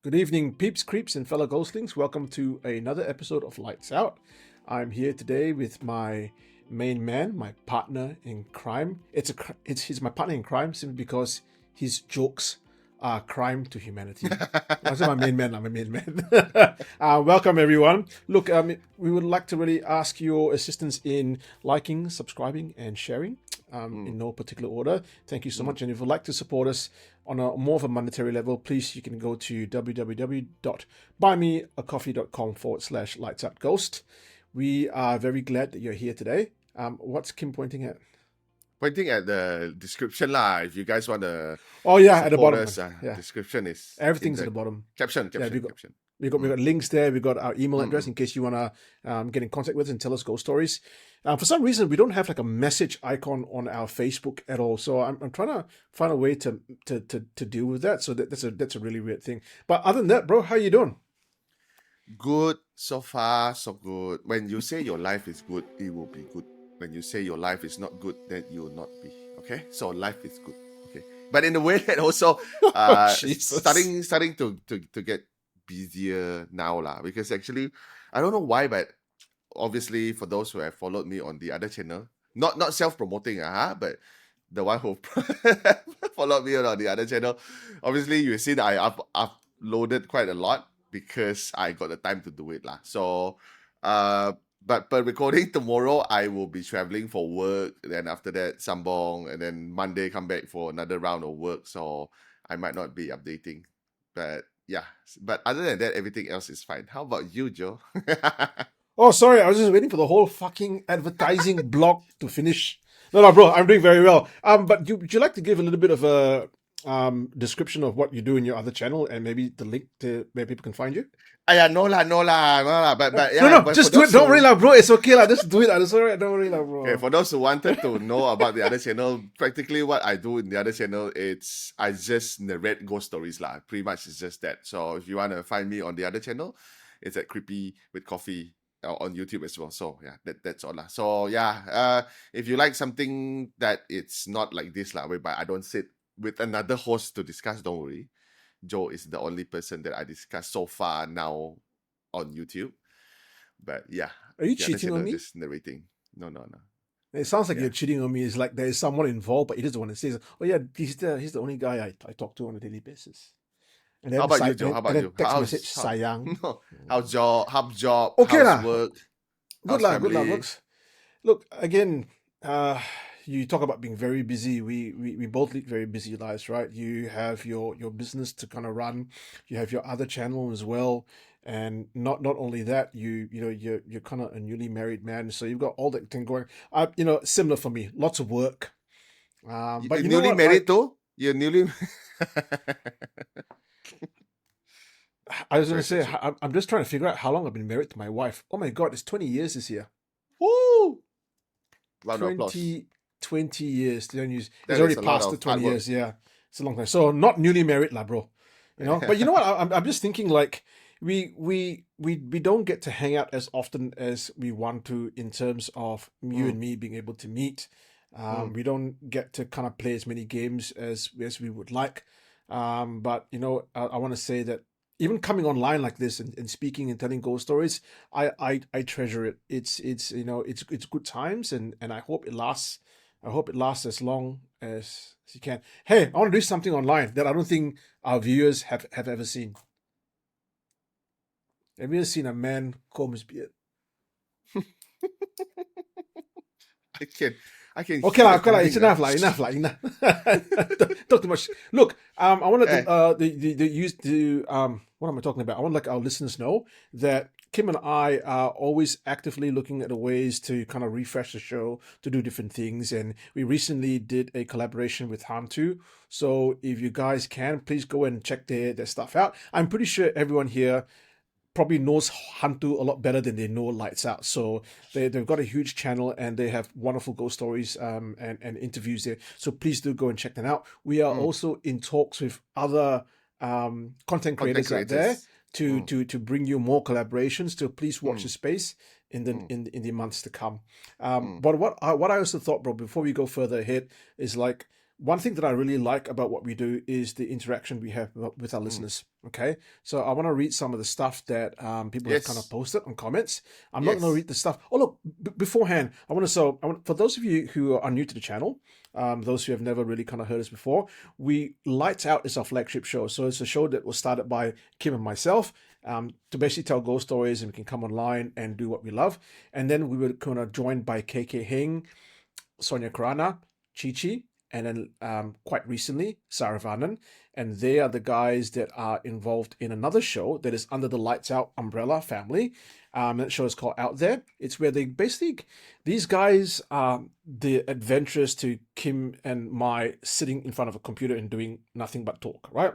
Good evening, peeps, creeps, and fellow ghostlings. Welcome to another episode of Lights Out. I'm here today with my main man, my partner in crime. He's my partner in crime simply because his jokes are crime to humanity. I say my main man. I'm a main man. Welcome, everyone. Look, we would like to really ask your assistance in liking, subscribing, and sharing. In no particular order. Thank you so much. And if you'd like to support us on a more of a monetary level, please, you can go to www.buymeacoffee.com/lightsoutghost. We are very glad that you're here today. What's Kim pointing at? Pointing at the description lah. If you guys want to Oh yeah, at the support bottom. us, Yeah. Everything is Everything's at the bottom. caption. We got links there. We got our email address in case you wanna get in contact with us and tell us ghost stories. For some reason, we don't have like a message icon on our Facebook at all. So I'm trying to find a way to deal with that. So that's a really weird thing. But other than that, bro, how you doing? Good so far, so good. When you say your life is good, it will be good. When you say your life is not good, then you will not be. Okay, so life is good. Okay, but in a way that also starting to get busier now lah. Because actually, I don't know why, but obviously for those who have followed me on the other channel, not self-promoting, but the one who followed me on the other channel, obviously you see that I uploaded quite a lot because I got the time to do it lah. So but recording tomorrow, I will be traveling for work. Then after that, Sambong, and then Monday come back for another round of work. So I might not be updating, but yeah. But other than that, everything else is fine. How about you, Joe? Oh, sorry, I was just waiting for the whole fucking advertising block to finish. No, bro, I'm doing very well. But would you like to give a little bit of a description of what you do in your other channel and maybe the link to where people can find you? Yeah, no lah. But yeah. No, but just for do it. those Don't who- worry lah, bro. It's okay lah. Just do it. It's alright. Don't worry lah, bro. Okay, for those who wanted to know about the other channel, practically what I do in the other channel, I just narrate ghost stories lah. Pretty much it's just that. So if you want to find me on the other channel, it's at Creepy with Coffee on YouTube as well. So yeah, that's all lah. So yeah, if you like something that it's not like this lah, whereby I don't sit with another host to discuss, don't worry. Joe is the only person that I discuss so far now on YouTube. But yeah, Are you the other cheating on channel me? just narrating. No. It sounds like Yeah. you're cheating on me. It's like there is someone involved, but he doesn't want to say. Oh yeah, he's the only guy I talk to on a daily basis. And then How about you, Joe? How about you? Text message, sayang. No. How's job? Okay how's lah. work? Good how's luck, good luck, family? folks. Look, again, you talk about being very busy. We both lead very busy lives, right? You have your business to kind of run. You have your other channel as well, and not only that, you're kind of a newly married man, so you've got all that thing going. Similar for me, lots of work. But You're you know newly what? married too? You're newly. I was going to Sorry, say, I'm just trying to figure out how long I've been married to my wife. Oh my God, it's 20 years this year. Woo! Round of applause. 20 years. It's That already is a lot past the of 20 hard work. years. Yeah, it's a long time. So not newly married, lah, bro. But you know what? I'm just thinking like we don't get to hang out as often as we want to in terms of you and me being able to meet. We don't get to kind of play as many games as we would like. But I want to say that even coming online like this and speaking and telling ghost stories, I treasure it. It's good times and I hope it lasts. I hope it lasts as long as you can. Hey, I want to do something online that I don't think our viewers have ever seen. Have you ever seen a man comb his beard? I can. Okay lah. It's enough. Talk too much. Look, I want to what am I talking about? I want to let our listeners know that Kim and I are always actively looking at the ways to kind of refresh the show, to do different things, and we recently did a collaboration with Hantu. So if you guys can, please go and check their stuff out. I'm pretty sure everyone here probably knows Hantu a lot better than they know Lights Out. So they've got a huge channel and they have wonderful ghost stories and interviews there. So please do go and check them out. We are also in talks with other content creators out there to bring you more collaborations. So please watch the space in the months to come. But what I also thought, bro, before we go further ahead, is like one thing that I really like about what we do is the interaction we have with our listeners. Okay, so I want to read some of the stuff that people have kind of Yes. posted on comments. I'm not going to Yes. read the stuff. Oh look, beforehand, for those of you who are new to the channel, those who have never really kind of heard us before, Lights Out is our flagship show. So it's a show that was started by Kim and myself. To basically tell ghost stories, and we can come online and do what we love. And then we were kind of joined by KK Hing, Sonia Karana, Chi Chi, and then quite recently, Saravanan. And they are the guys that are involved in another show that is under the Lights Out umbrella family. That show is called Out There. It's where these guys are the adventurers to Kim and my sitting in front of a computer and doing nothing but talk, right?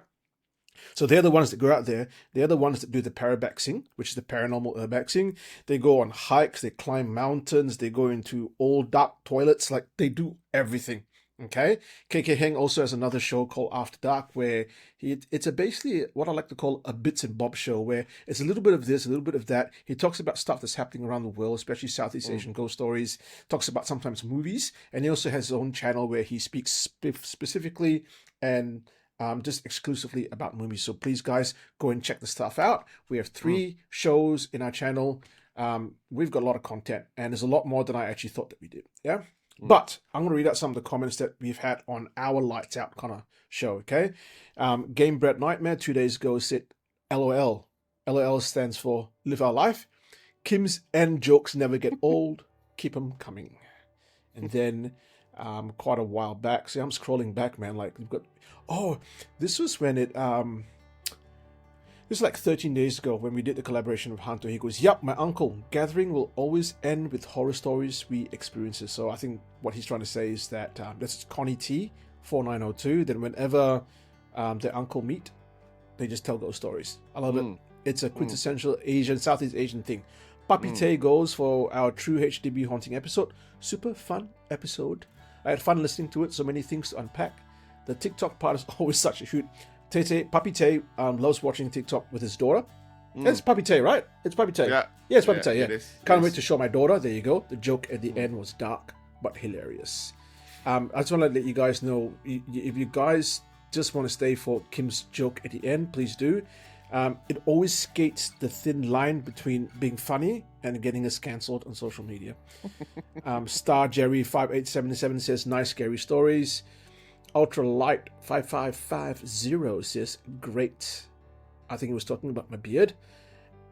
So they're the ones that go out there. They're the ones that do the parabaxing, which is the paranormal urbaxing. They go on hikes, they climb mountains, they go into old dark toilets, like they do everything. Okay, KK Heng also has another show called After Dark, where it's basically what I like to call a bits and bobs show, where it's a little bit of this, a little bit of that. He talks about stuff that's happening around the world, especially Southeast Asian ghost stories. Talks about sometimes movies, and he also has his own channel where he speaks specifically and just exclusively about movies. So please, guys, go and check the stuff out. We have 3 shows in our channel. We've got a lot of content, and there's a lot more than I actually thought that we did. Yeah. But I'm going to read out some of the comments that we've had on our Lights Out kind of show, okay? Game Bread Nightmare 2 days ago said LOL. LOL stands for Live Our Life. Kim's end jokes never get old. Keep them coming. And then quite a while back, see, I'm scrolling back, man, like we've got, this was when this is like 13 days ago when we did the collaboration with Hanto. He goes, "Yup, my uncle. Gathering will always end with horror stories we experiences." So I think what he's trying to say is that this is Connie T 4902. Then whenever their uncle meet, they just tell ghost stories. I love it. It's a quintessential Southeast Asian thing. Papi Tay goes for our true HDB haunting episode. Super fun episode. I had fun listening to it. So many things to unpack. The TikTok part is always such a hoot. Papi Tay loves watching TikTok with his daughter. It's Papi Tay, right? It's Papi Tay. Yeah, it's Papi Tay. Yeah. It is. Can't wait to show my daughter. There you go. The joke at the end was dark but hilarious. I just want to let you guys know, if you guys just want to stay for Kim's joke at the end, please do. It always skates the thin line between being funny and getting us cancelled on social media. Star Jerry 5877 says, "Nice scary stories." Ultra Light 5550 says, "Great." I think he was talking about my beard.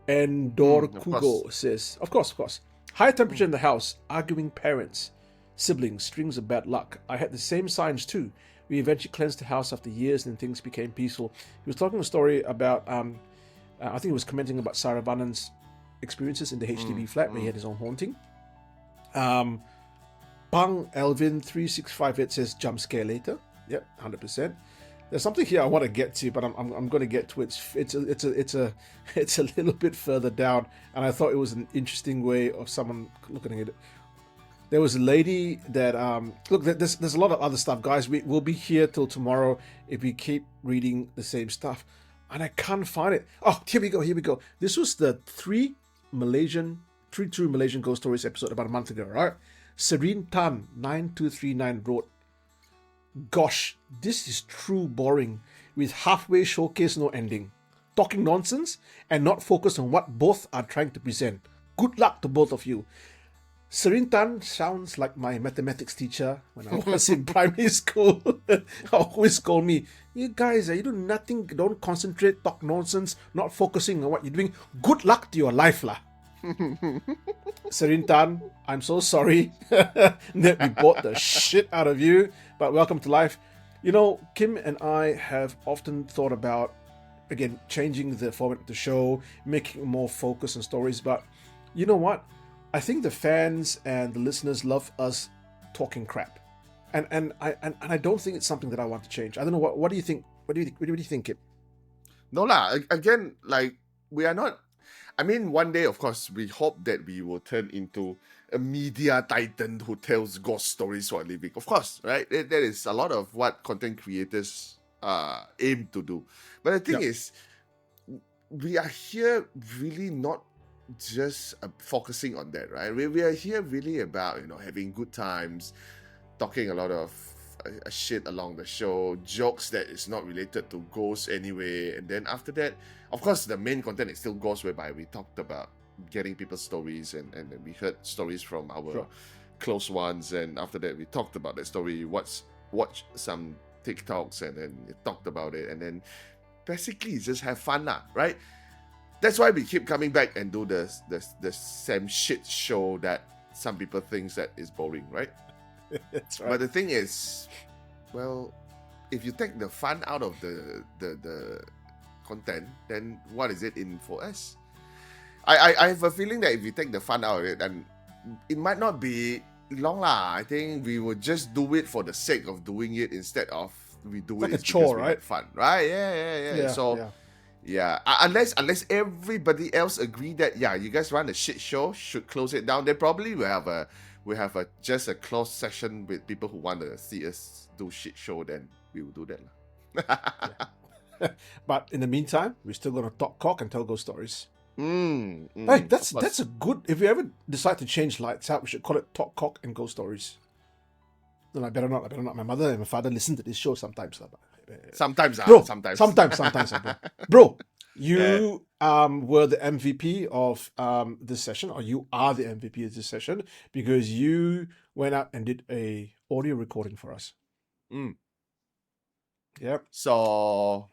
And Dor Kugo says, of course. "High temperature in the house, arguing parents, siblings, strings of bad luck. I had the same signs too. We eventually cleansed the house after years and things became peaceful." He was talking a story about, I think he was commenting about Saravanan's experiences in the HDB flat where he had his own haunting. Pang Elvin 3658 says, "Jump scare later." Yep, 100%. There's something here I want to get to, but I'm going to get to it. It's a little bit further down, and I thought it was an interesting way of someone looking at it. There was a lady that look. There's a lot of other stuff, guys. We'll be here till tomorrow if we keep reading the same stuff, and I can't find it. Oh, here we go. This was the three true Malaysian ghost stories episode about a month ago, right? Serene Tan 9239 wrote, "Gosh, this is true boring, with halfway showcase no ending. Talking nonsense and not focused on what both are trying to present. Good luck to both of you." Serene Tan sounds like my mathematics teacher when I was in primary school. Always called me, "You guys, you do nothing, don't concentrate, talk nonsense, not focusing on what you're doing. Good luck to your life lah." Serene Tan, I'm so sorry that we bought the shit out of you, but welcome to life. You know, Kim and I have often thought about, again, changing the format of the show, making more focus on stories, but you know what? I think the fans and the listeners love us talking crap, and I don't think it's something that I want to change. I don't know, what do you think? What do you think, Kim? No lah. Again, like, we are not. I mean, one day, of course, we hope that we will turn into a media titan who tells ghost stories for a living. Of course, right? That is a lot of what content creators aim to do. But the thing is, we are here really not just focusing on that, right? We are here really about, having good times, talking a lot of a shit along the show, jokes that is not related to ghosts anyway. And then after that, of course, the main content is still ghosts, whereby we talked about getting people's stories, and we heard stories from our close ones. And after that, we talked about that story, watch some TikToks, and then we talked about it. And then basically just have fun lah, right? That's why we keep coming back and do the same shit show that some people think that is boring, right? That's right. But the thing is, well, if you take the fun out of the content, then what is it in for us? I have a feeling that if you take the fun out of it, then it might not be long lah. I think we would just do it for the sake of doing it instead of we do like it a chore, right? Had fun, right? Yeah. So. Yeah, unless everybody else agree that you guys run a shit show, should close it down, then probably we have a just a closed session with people who want to see us do shit show. Then we will do that. But in the meantime, we're still gonna talk cock and tell ghost stories. Hey, that's a good. If we ever decide to change lights out, we should call it talk cock and ghost stories. No, I better not. My mother and my father listen to this show sometimes. Sometimes. Bro, you were the MVP of this session, or you are the MVP of this session, because you went out and did a audio recording for us. Yep. So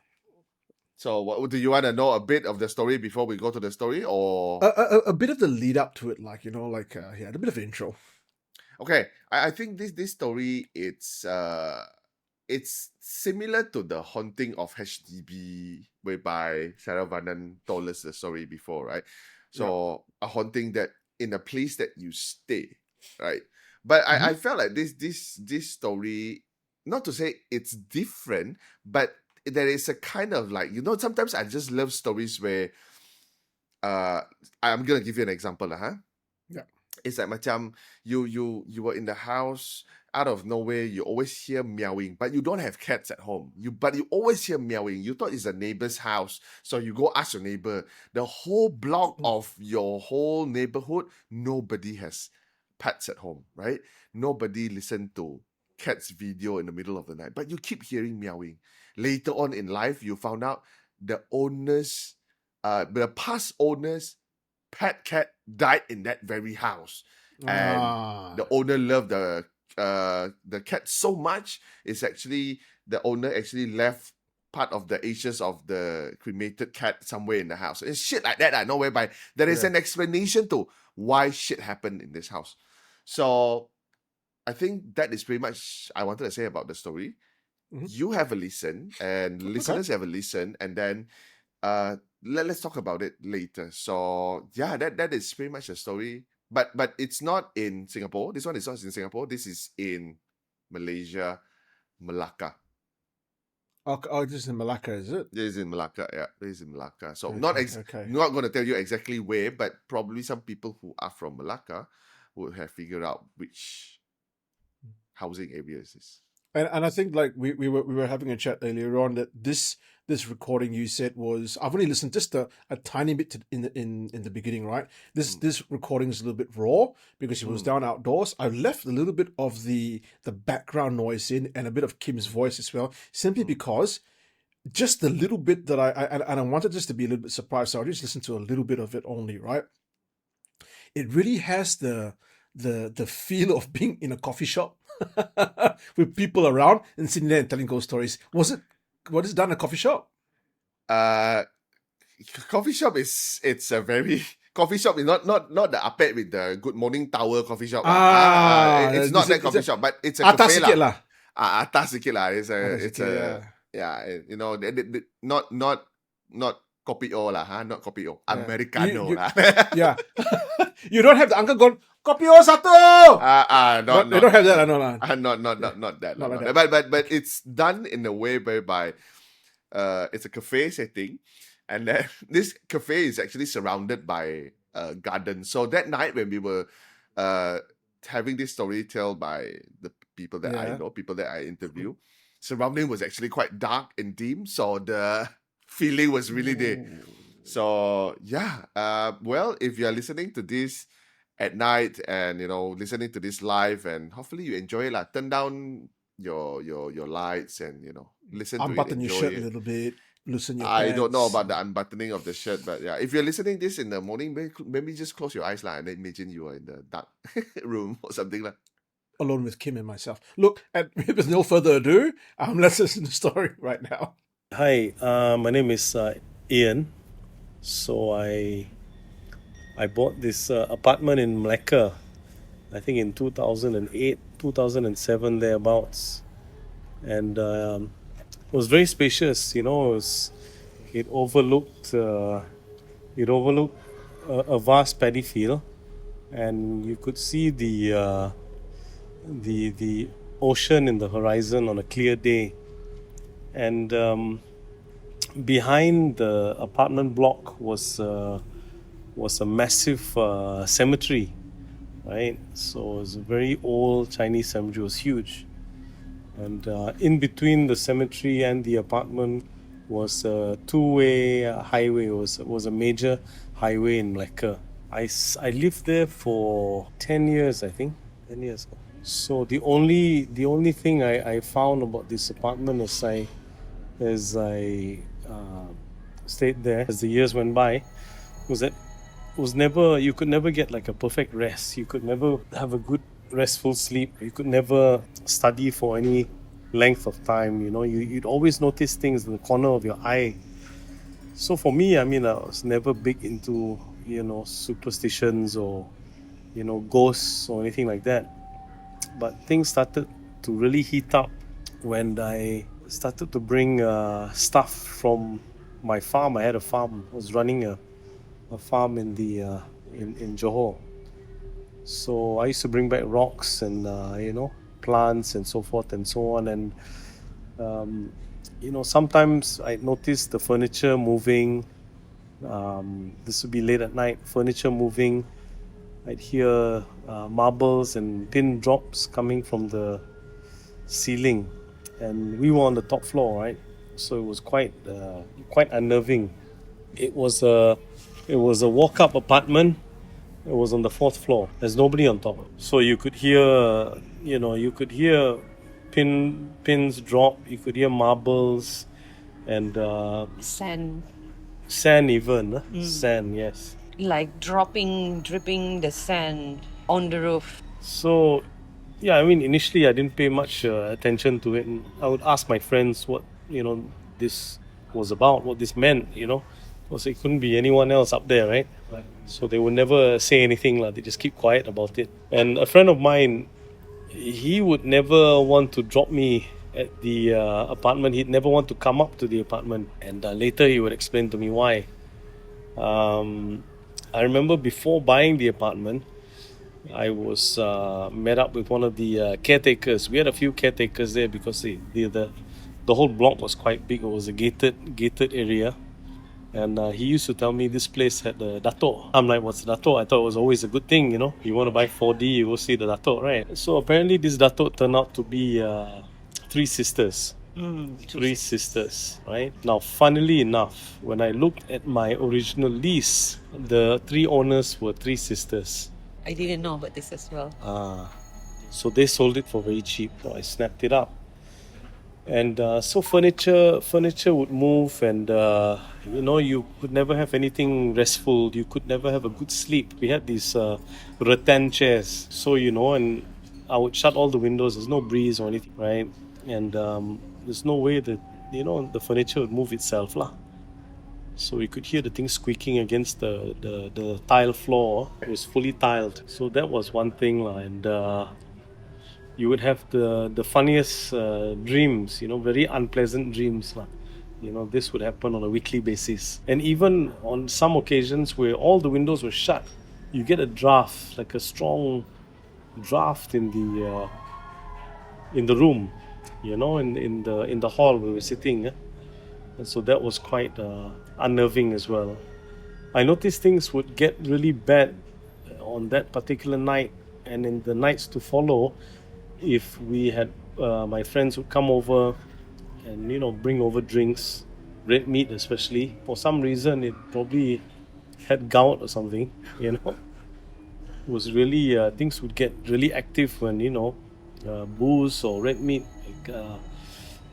what do you want to know? A bit of the story before we go to the story, or a bit of the lead up to it, a bit of intro. Okay, I think this story, it's similar to the haunting of HDB, whereby Sarah Vanan told us the story before, right? So a haunting that in a place that you stay, right? But I felt like this story, not to say it's different, but there is a kind of sometimes I just love stories where I'm gonna give you an example, Yeah. It's like macam you were in the house, out of nowhere you always hear meowing, but you don't have cats at home. But you always hear meowing. You thought it's a neighbor's house, so you go ask your neighbor. The whole block of your whole neighborhood, nobody has pets at home, right? Nobody listened to cats video in the middle of the night, but you keep hearing meowing. Later on in life, you found out the past owner's pet cat died in that very house, and the owner loved the cat so much. It's actually the owner actually left part of the ashes of the cremated cat somewhere in the house. It's shit like that. I know, whereby there is an explanation to why shit happened in this house. So I think that is pretty much I wanted to say about the story. You have a listen, and listeners have a listen, and then let's talk about it later. So that is pretty much the story. But it's not in Singapore. This one is not in Singapore. This is in Malaysia, Malacca. Oh, this is in Malacca, is it? This is in Malacca, yeah. This is in Malacca. So not going to tell you exactly where, but probably some people who are from Malacca would have figured out which housing area is this. And I think we were having a chat earlier on that this recording you said was, I've only listened just a tiny bit in the beginning, right? This recording is a little bit raw because it was down outdoors. I left a little bit of the background noise in and a bit of Kim's voice as well, simply because just a little bit that I wanted just to be a little bit surprised, so I just listened to a little bit of it only, right? It really has the feel of being in a coffee shop with people around and sitting there and telling ghost stories. Was it done at a coffee shop? Coffee shop is a very coffee shop is not the apet with the Good Morning Tower coffee shop. It's not that coffee shop, but it's a atas cafe lah. Atas sikit lah. Not kopi o lah, not kopi o, Americano lah. Yeah. You don't have the uncle going, kopi o satu! They don't have that, no lah. Not that. But it's done in a way whereby it's a cafe setting, and then this cafe is actually surrounded by a garden. So that night when we were having this story told by the people that I know, people that I interview, surrounding was actually quite dark and dim, so the feeling was really there. So well, if you are listening to this at night and listening to this live, and hopefully you enjoy it, turn down your lights and listen to it, Unbutton your enjoy shirt a it. little bit, loosen your I don't know pants. about the unbuttoning of the shirt, but yeah, if you're listening this in the morning, maybe just close your eyes lah, and then imagine you are in the dark room or something like. Alone with Kim and myself. Look, and with no further ado, let's listen to the story right now. Hi, my name is Ian. So I bought this apartment in Malacca, I think in 2008, 2007 thereabouts, and it was very spacious. It overlooked a vast paddy field, and you could see the ocean in the horizon on a clear day, and behind the apartment block was a massive cemetery, right? So it was a very old Chinese cemetery. It was huge, and in between the cemetery and the apartment was a two-way highway. It was a major highway in Malacca. I lived there for 10 years, I think. 10 years. So the only thing I found about this apartment as I stayed there as the years went by was that you could never get like a perfect rest. You could never have a good restful sleep. You could never study for any length of time. You'd always notice things in the corner of your eye. So for me, I was never big into superstitions or ghosts or anything like that. But things started to really heat up when I started to bring stuff from my farm. I had a farm. I was running a farm in Johor. So I used to bring back rocks and plants and so forth and so on. And sometimes I noticed the furniture moving. This would be late at night. Furniture moving. I'd hear marbles and pin drops coming from the ceiling, and we were on the top floor, right? So it was quite unnerving. It was a walk-up apartment. It was on the fourth floor. There's nobody on top, so you could hear pins drop. You could hear marbles and sand even. Sand, yes. Like dripping the sand on the roof. So, yeah, initially I didn't pay much attention to it. And I would ask my friends what, this was about, what this meant, because it couldn't be anyone else up there, right? So they would never say anything, they just keep quiet about it. And a friend of mine, he would never want to drop me at the apartment. He'd never want to come up to the apartment. And later he would explain to me why. I remember before buying the apartment, I was met up with one of the caretakers. We had a few caretakers there because the whole block was quite big. It was a gated area, and he used to tell me this place had the dato. I'm like, what's dato? I thought it was always a good thing, You want to buy 4D, you go see the dato, right? So apparently this dato turned out to be three sisters. Three sisters, right? Now, funnily enough, when I looked at my original lease, the three owners were three sisters. I didn't know about this as well. So they sold it for very cheap. So I snapped it up. And so furniture would move, and you could never have anything restful. You could never have a good sleep. We had these rattan chairs, so and I would shut all the windows. There's no breeze or anything, right? And there's no way that the furniture would move itself, lah. So we could hear the thing squeaking against the tile floor. It was fully tiled. So that was one thing, lah. And you would have the funniest dreams, very unpleasant dreams, lah. This would happen on a weekly basis. And even on some occasions where all the windows were shut, you get a draft, like a strong draft in the room, in the hall where we were sitting. And so that was quite unnerving as well. I noticed things would get really bad on that particular night and in the nights to follow if we had my friends would come over and bring over drinks, red meat especially. For some reason it probably had gout or something. It was really things would get really active when booze or red meat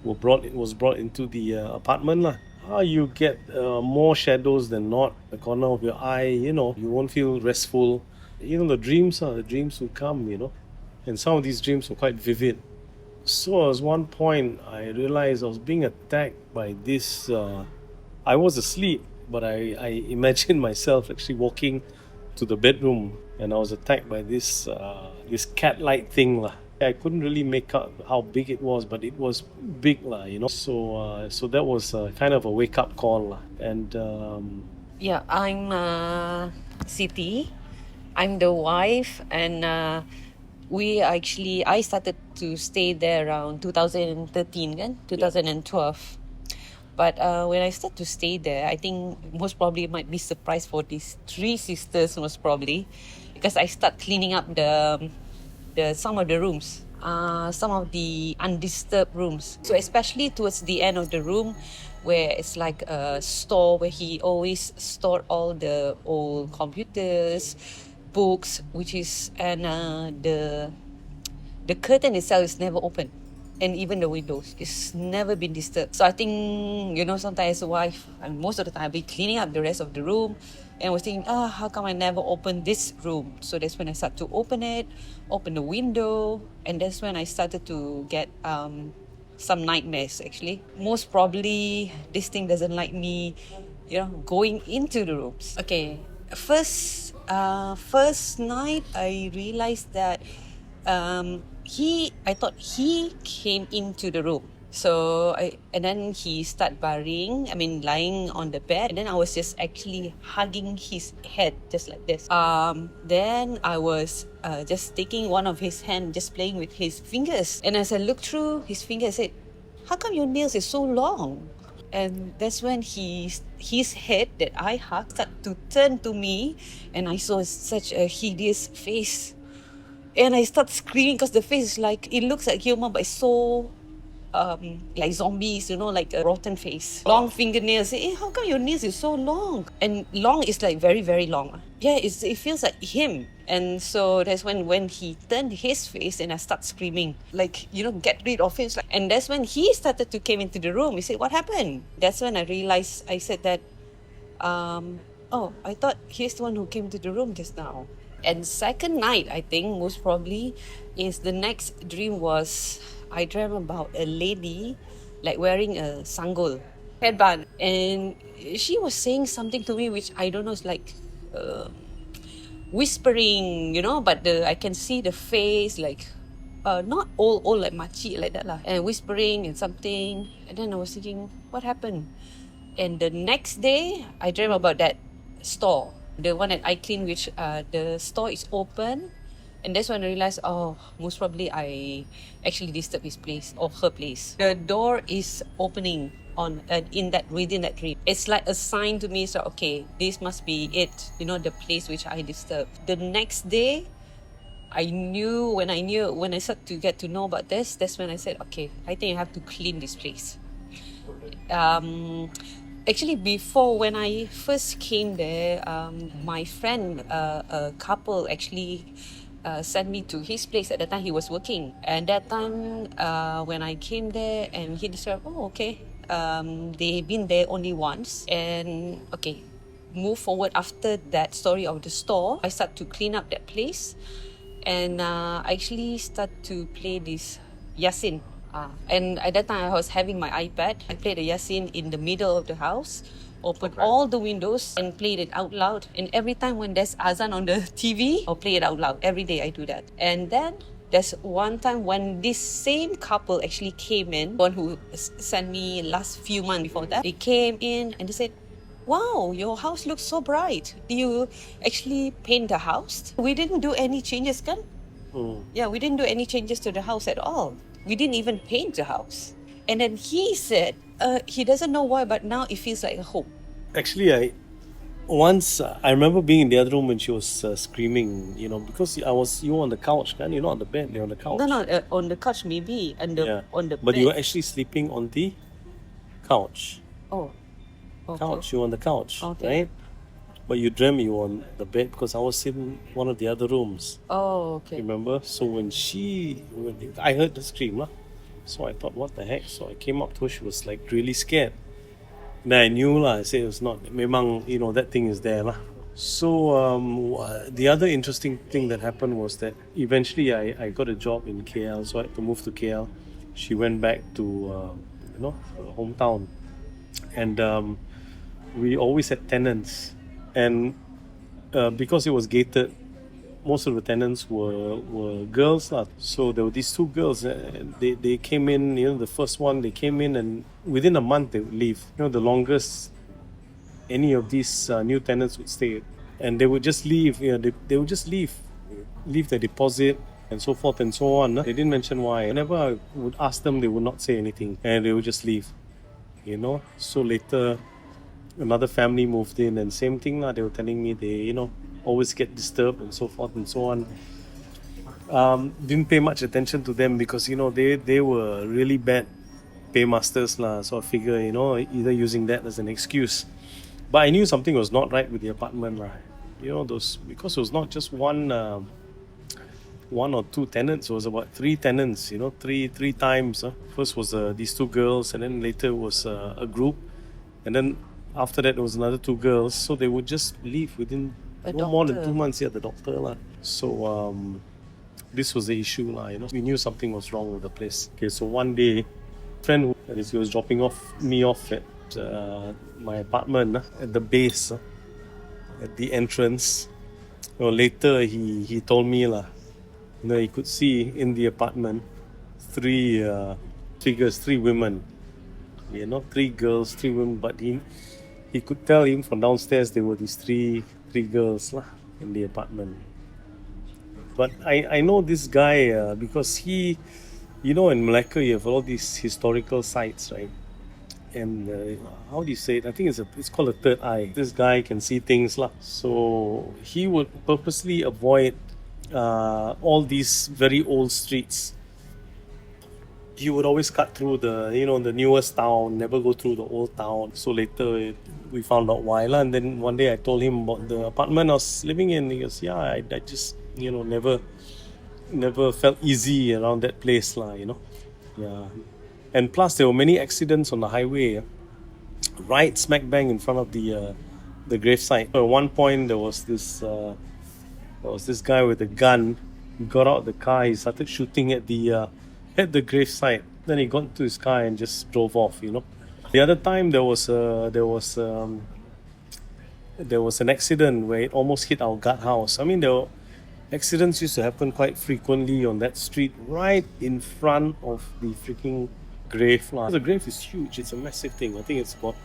was brought into the apartment lah. You get more shadows than not. The corner of your eye, you won't feel restful. The dreams will come, and some of these dreams were quite vivid. So at one point, I realized I was being attacked by this. I was asleep, but I imagined myself actually walking to the bedroom, and I was attacked by this cat-like thing lah. I couldn't really make out how big it was, but it was big lah, So that was kind of a wake-up call lah. And Yeah, I'm Siti. I'm the wife, and I started to stay there around 2013, kan? 2012. But when I start to stay there, I think most probably might be surprised for these three sisters, most probably, because I start cleaning up some of the rooms, some of the undisturbed rooms. So especially towards the end of the room, where it's like a store where he always stored all the old computers, books, and the curtain itself is never open. And even the windows, it's never been disturbed. So I think, sometimes as a wife, and most of the time I'll be cleaning up the rest of the room, and I was thinking, how come I never opened this room? So that's when I started to open the window, and that's when I started to get some nightmares actually. Most probably, this thing doesn't like me, going into the rooms. Okay, first night I realized that I thought he came into the room. So and then he started lying on the bed, and then I was just actually hugging his head just like this. Then I was just taking one of his hand, just playing with his fingers. And as I looked through his fingers, I said, "How come your nails is so long?" And that's when his head that I hugged started to turn to me, and I saw such a hideous face. And I started screaming because the face is it looks like human, but it's so like zombies, like a rotten face. Long fingernails. How come your nails is so long? And long is like very, very long. Yeah, it feels like him. And so that's when he turned his face, and I start screaming, get rid of him. And that's when he started to came into the room. He said, "What happened?" That's when I realized, I said that, I thought he's the one who came to the room just now. And second night, I think most probably, is the next dream was, I dreamt about a lady wearing a sanggol headband, and she was saying something to me which I don't know, it's whispering, but I can see the face not old like makcik like that lah, and whispering and something. And then I was thinking, what happened? And the next day, I dreamt about that store, the one that I clean, which the store is open. And that's when I realized, most probably I actually disturbed his place or her place. The door is opening within that dream. It's like a sign to me, so okay, this must be it, the place which I disturbed. The next day, when I started to get to know about this, that's when I said, okay, I think I have to clean this place. Actually, before, when I first came there, my friend, a couple actually sent me to his place. At the time he was working, and that time when I came there, and he described, okay, they've been there only once. And okay, move forward after that story of the store, I start to clean up that place, and I actually start to play this Yasin. And at that time I was having my iPad. I played the Yasin in the middle of the house, opened all the windows and played it out loud. And every time when there's azan on the TV, I'll play it out loud. Every day I do that. And then there's one time when this same couple actually came in, one who sent me last few months before that. They came in and they said, "Wow, your house looks so bright. Do you actually paint the house?" We didn't do any changes, kan? Yeah, we didn't do any changes to the house at all. We didn't even paint the house. And then he said, he doesn't know why, but now it feels like a home. Actually, I remember being in the other room when she was screaming, because you were on the couch, kan? You're not on the bed, you're on the couch. No, on the couch maybe, on the But bed. you were actually sleeping on the couch. Oh. Okay. Couch, you were on the couch, Okay. right? but you dreamt you were on the bed because I was in one of the other rooms. Oh, okay. Remember? So when I heard the scream lah. So I thought, what the heck? So I came up to her. She was like really scared. Then I knew lah. I said it was not. Memang, that thing is there lah. So the other interesting thing that happened was that eventually I got a job in KL, so I had to move to KL. She went back to her hometown, and we always had tenants, and because it was gated, most of the tenants were girls lah. So there were these two girls. They came in. The first one they came in, and within a month they would leave. The longest any of these new tenants would stay, and they would just leave. They would just leave the deposit and so forth and so on. They didn't mention why. Whenever I would ask them, they would not say anything, and they would just leave. So later, another family moved in, and same thing lah. They were telling me they always get disturbed and so forth and so on. Didn't pay much attention to them because they were really bad paymasters lah. So I figure either using that as an excuse. But I knew something was not right with the apartment lah. Because it was not just one or two tenants. It was about three tenants. Three times. First was these two girls, and then later was a group, and then after that there was another two girls. So they would just leave within no more than 2 months. Yeah, the doctor lah. So this was the issue lah. We knew something was wrong with the place. Okay, so one day, friend he was dropping me off at my apartment at the base, at the entrance. Later he told me lah, he could see in the apartment three figures, three women, three girls, three women, but he could tell even from downstairs there were these three girls lah in the apartment. But I know this guy because he, in Malacca you have all these historical sites, right? And how do you say it? I think it's called a third eye. This guy can see things lah. So he would purposely avoid all these very old streets. He would always cut through the newest town, never go through the old town. So later we found out why lah. And then one day I told him about the apartment I was living in. He goes, yeah, I just never felt easy around that place lah. Yeah. And plus, there were many accidents on the highway, right smack bang in front of the gravesite. At one point, there was this guy with a gun. He got out of the car. He started shooting at the gravesite. Then he got into his car and just drove off. The other time there was an accident where it almost hit our guardhouse. I mean, accidents used to happen quite frequently on that street, right in front of the freaking grave. The grave is huge. It's a massive thing. I think it's about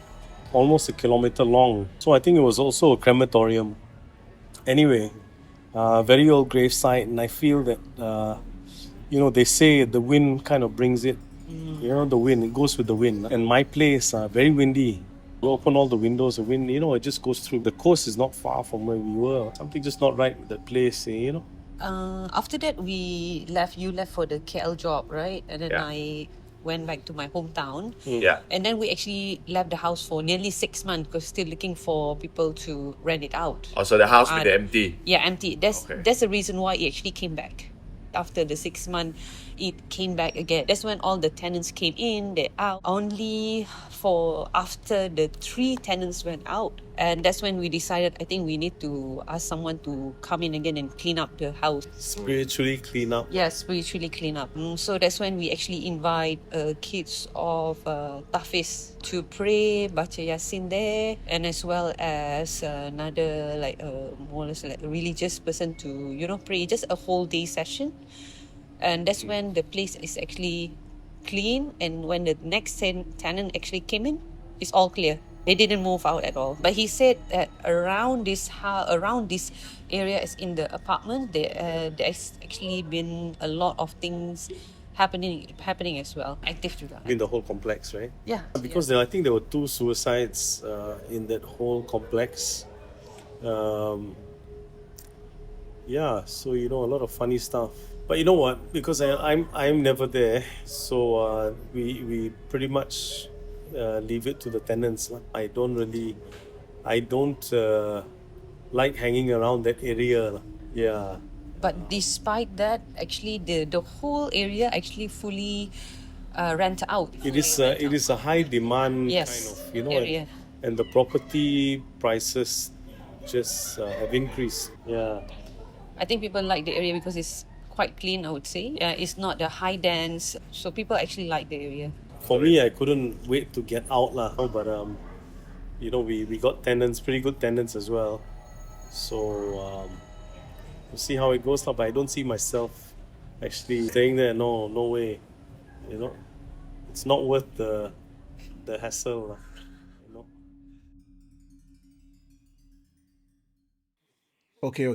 almost 1 kilometer long. So I think it was also a crematorium. Anyway, very old grave site, and I feel that they say the wind kind of brings it. The wind, it goes with the wind. And my place, very windy. We open all the windows, the wind, it just goes through. The coast is not far from where we were. Something just not right with that place, After that, you left for the KL job, right? And then I went back to my hometown. Yeah. And then we actually left the house for nearly 6 months because still looking for people to rent it out. Oh, so the house will be empty? Yeah, empty. That's the reason why it actually came back. After the 6 months, it came back again. That's when all the tenants came in, they're out. Only after the 3 tenants went out. And that's when we decided, I think we need to ask someone to come in again and clean up the house. Spiritually clean up. Yeah, spiritually clean up. So that's when we actually invite kids of Tafis to pray, baca Yasin there, and as well as another more or less like a religious person to pray, just a whole day session. And that's when the place is actually clean, and when the next tenant actually came in, it's all clear. They didn't move out at all. But he said that around this area, as in the apartment, there's actually been a lot of things happening as well. Active juga. In the whole complex, right? Yeah. Because I think there were 2 suicides in that whole complex. So a lot of funny stuff. But you know what? Because I'm never there, so we pretty much leave it to the tenants. I don't light hanging around that area lah. Yeah. But despite that, actually the whole area actually fully rent out. It is a high demand kind of, Yes, you know, area. and the property prices just have increased. Yeah. I think people like the area because it's quite clean, I would say. It's not the high dense, so people actually like the area. For me, I couldn't wait to get out lah. But you know, we got tenants, pretty good tenants as well. So we'll see how it goes lah. But I don't see myself actually staying there. No, no way. You know, it's not worth the hassle lah. You know. Okay.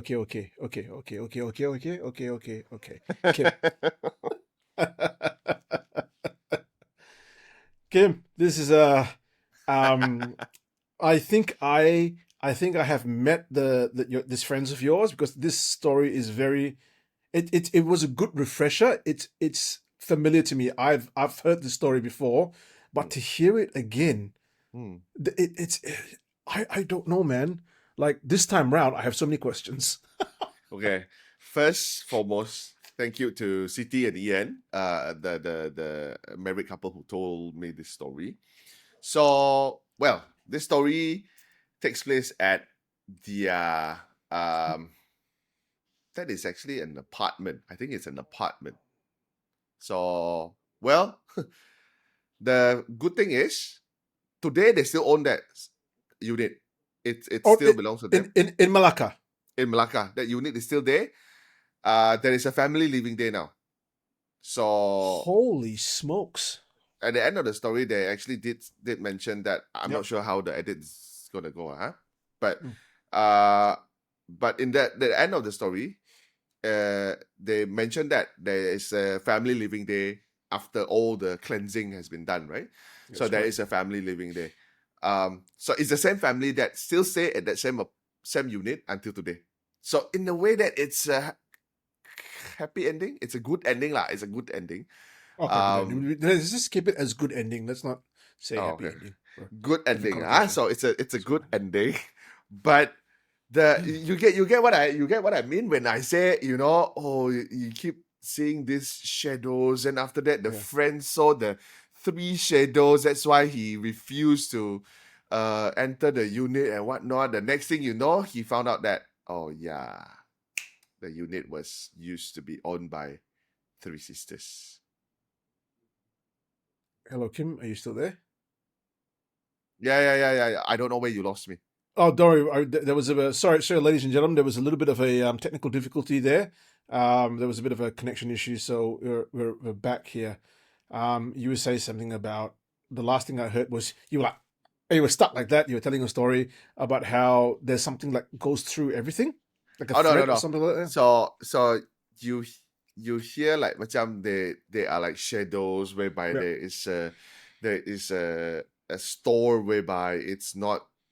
Kim. Kim, this is I think I have met this friends of yours, because this story is very it was a good refresher. It's familiar to me. I've heard the story before, but to hear it again, it's I don't know, man. Like this time round, I have so many questions. Okay. First, foremost, thank you to Siti and Ian, the married couple who told me this story. So, well, this story takes place at their that is actually an apartment. I think it's an apartment. So, well, the good thing is today they still own that unit. It still belongs to them in Malacca. in Malacca. That unit is still there. There is a family living there now. So Holy smokes! at the end of the story, they actually did mention that I'm Yep. not sure how the edit is gonna go, But Mm. but in the end of the story, they mentioned that there is a family living there after all the cleansing has been done, right? So That's there right. is a family living there. So it's the same family that still stay at that same unit until today. So in a way that it's a happy ending, it's a good ending lah. It's a good ending. Okay, good ending. Let's just keep it as good ending. Let's not say Oh, happy okay. ending. Good Different ending. connotation. So it's a good ending. But you get what I mean when I say, you keep seeing these shadows, and after that the Yeah. friend saw the 3 shadows. That's why he refused to enter the unit and whatnot. The next thing you know, he found out that, oh yeah, the unit was used to be owned by 3 sisters. Hello, Kim. Are you still there? Yeah. I don't know where you lost me. Oh, Dory, there was sorry, ladies and gentlemen. There was a little bit of a technical difficulty there. There was a bit of a connection issue, so we're back here. You were saying something about the last thing I heard was you were stuck like that. You were telling a story about how there's something like goes through everything, like a Oh, thread no. or something like that. So you hear like macam they are like shadows whereby Yeah. there is a store whereby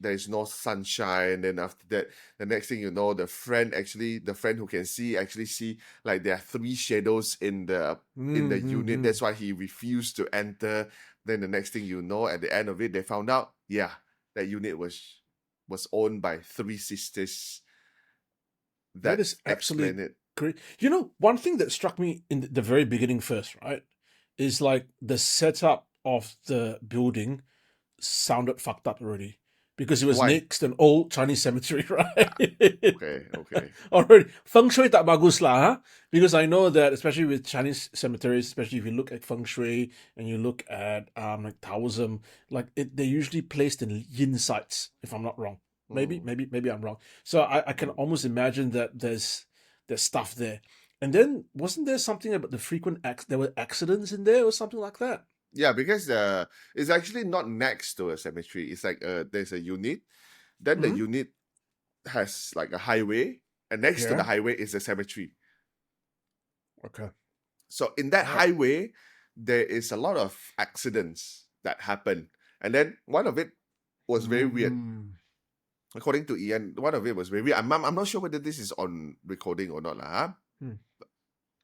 there is no sunshine. Then after that, the next thing you know, the friend who can see actually see like there are 3 shadows in the unit. That's why he refused to enter. Then the next thing you know, at the end of it, they found out, yeah, that unit was owned by 3 sisters. That is Explain absolutely it. great. You know, one thing that struck me in the very beginning first, right, is like the setup of the building sounded fucked up already, because it was Why? next to an old Chinese cemetery, right? Okay. Already, feng shui tak bagus lah, huh? Because I know that, especially with Chinese cemeteries, especially if you look at feng shui and you look at like Taoism, like they're usually placed in yin sites, if I'm not wrong. Maybe I'm wrong. So I can almost imagine that there's stuff there. And then wasn't there something about the frequent there were accidents in there or something like that? Yeah, because it's actually not next to a cemetery. It's like there's a unit. Then the unit has like a highway, and next to the highway is a cemetery. Okay. So in that highway, there is a lot of accidents that happen, and then one of it was very weird. According to Ian, one of it was very weird. I'm not sure whether this is on recording or not,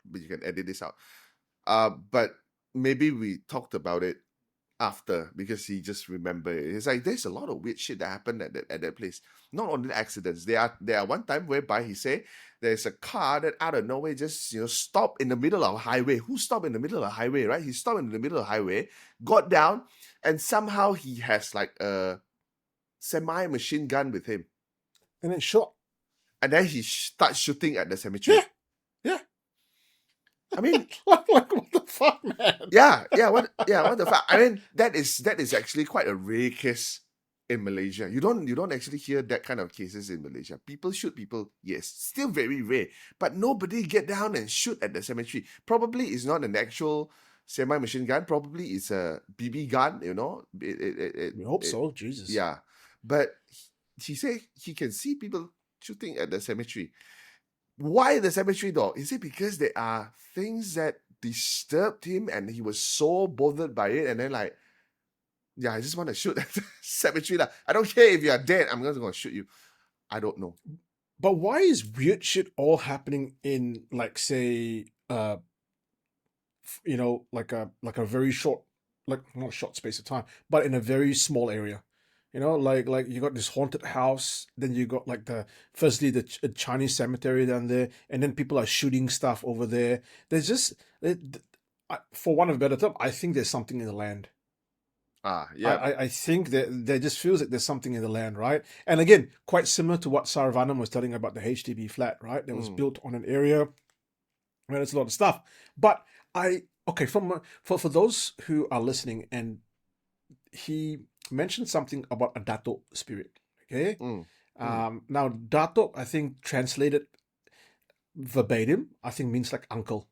but you can edit this out. But maybe we talked about it after because he just remembered it. It's like there's a lot of weird shit that happened at that place. Not only accidents. There are one time whereby he say there's a car that out of nowhere just stopped in the middle of a highway. Who stopped in the middle of a highway, right? He stopped in the middle of a highway, got down, and somehow he has like a semi-machine gun with him. And then shot. And then he starts shooting at the cemetery. Yeah. I mean, like what the fuck, man? what the fuck? I mean, that is actually quite a rare case in Malaysia. You don't actually hear that kind of cases in Malaysia. People shoot people, yes, still very rare. But nobody get down and shoot at the cemetery. Probably it's not an actual semi-machine gun. Probably it's a BB gun, We hope so, Jesus. Yeah. But he say he can see people shooting at the cemetery. Why the cemetery though? Is it because there are things that disturbed him and he was so bothered by it and then I just want to shoot at the cemetery. I don't care if you are dead, I'm just going to shoot you. I don't know. But why is weird shit all happening in like say like a very short, like not short space of time, but in a very small area? Like you got this haunted house, then you got like firstly the Chinese cemetery down there, and then people are shooting stuff over there. There's just, for want of a better term, I think there's something in the land. Yeah. I think that there just feels like there's something in the land, right? And again, quite similar to what Saravanan was telling about the HDB flat, right? That was built on an area where there's a lot of stuff. But for those who are listening, and he mentioned something about a Datuk spirit. Okay. Now Datuk, I think translated verbatim, I think means like uncle.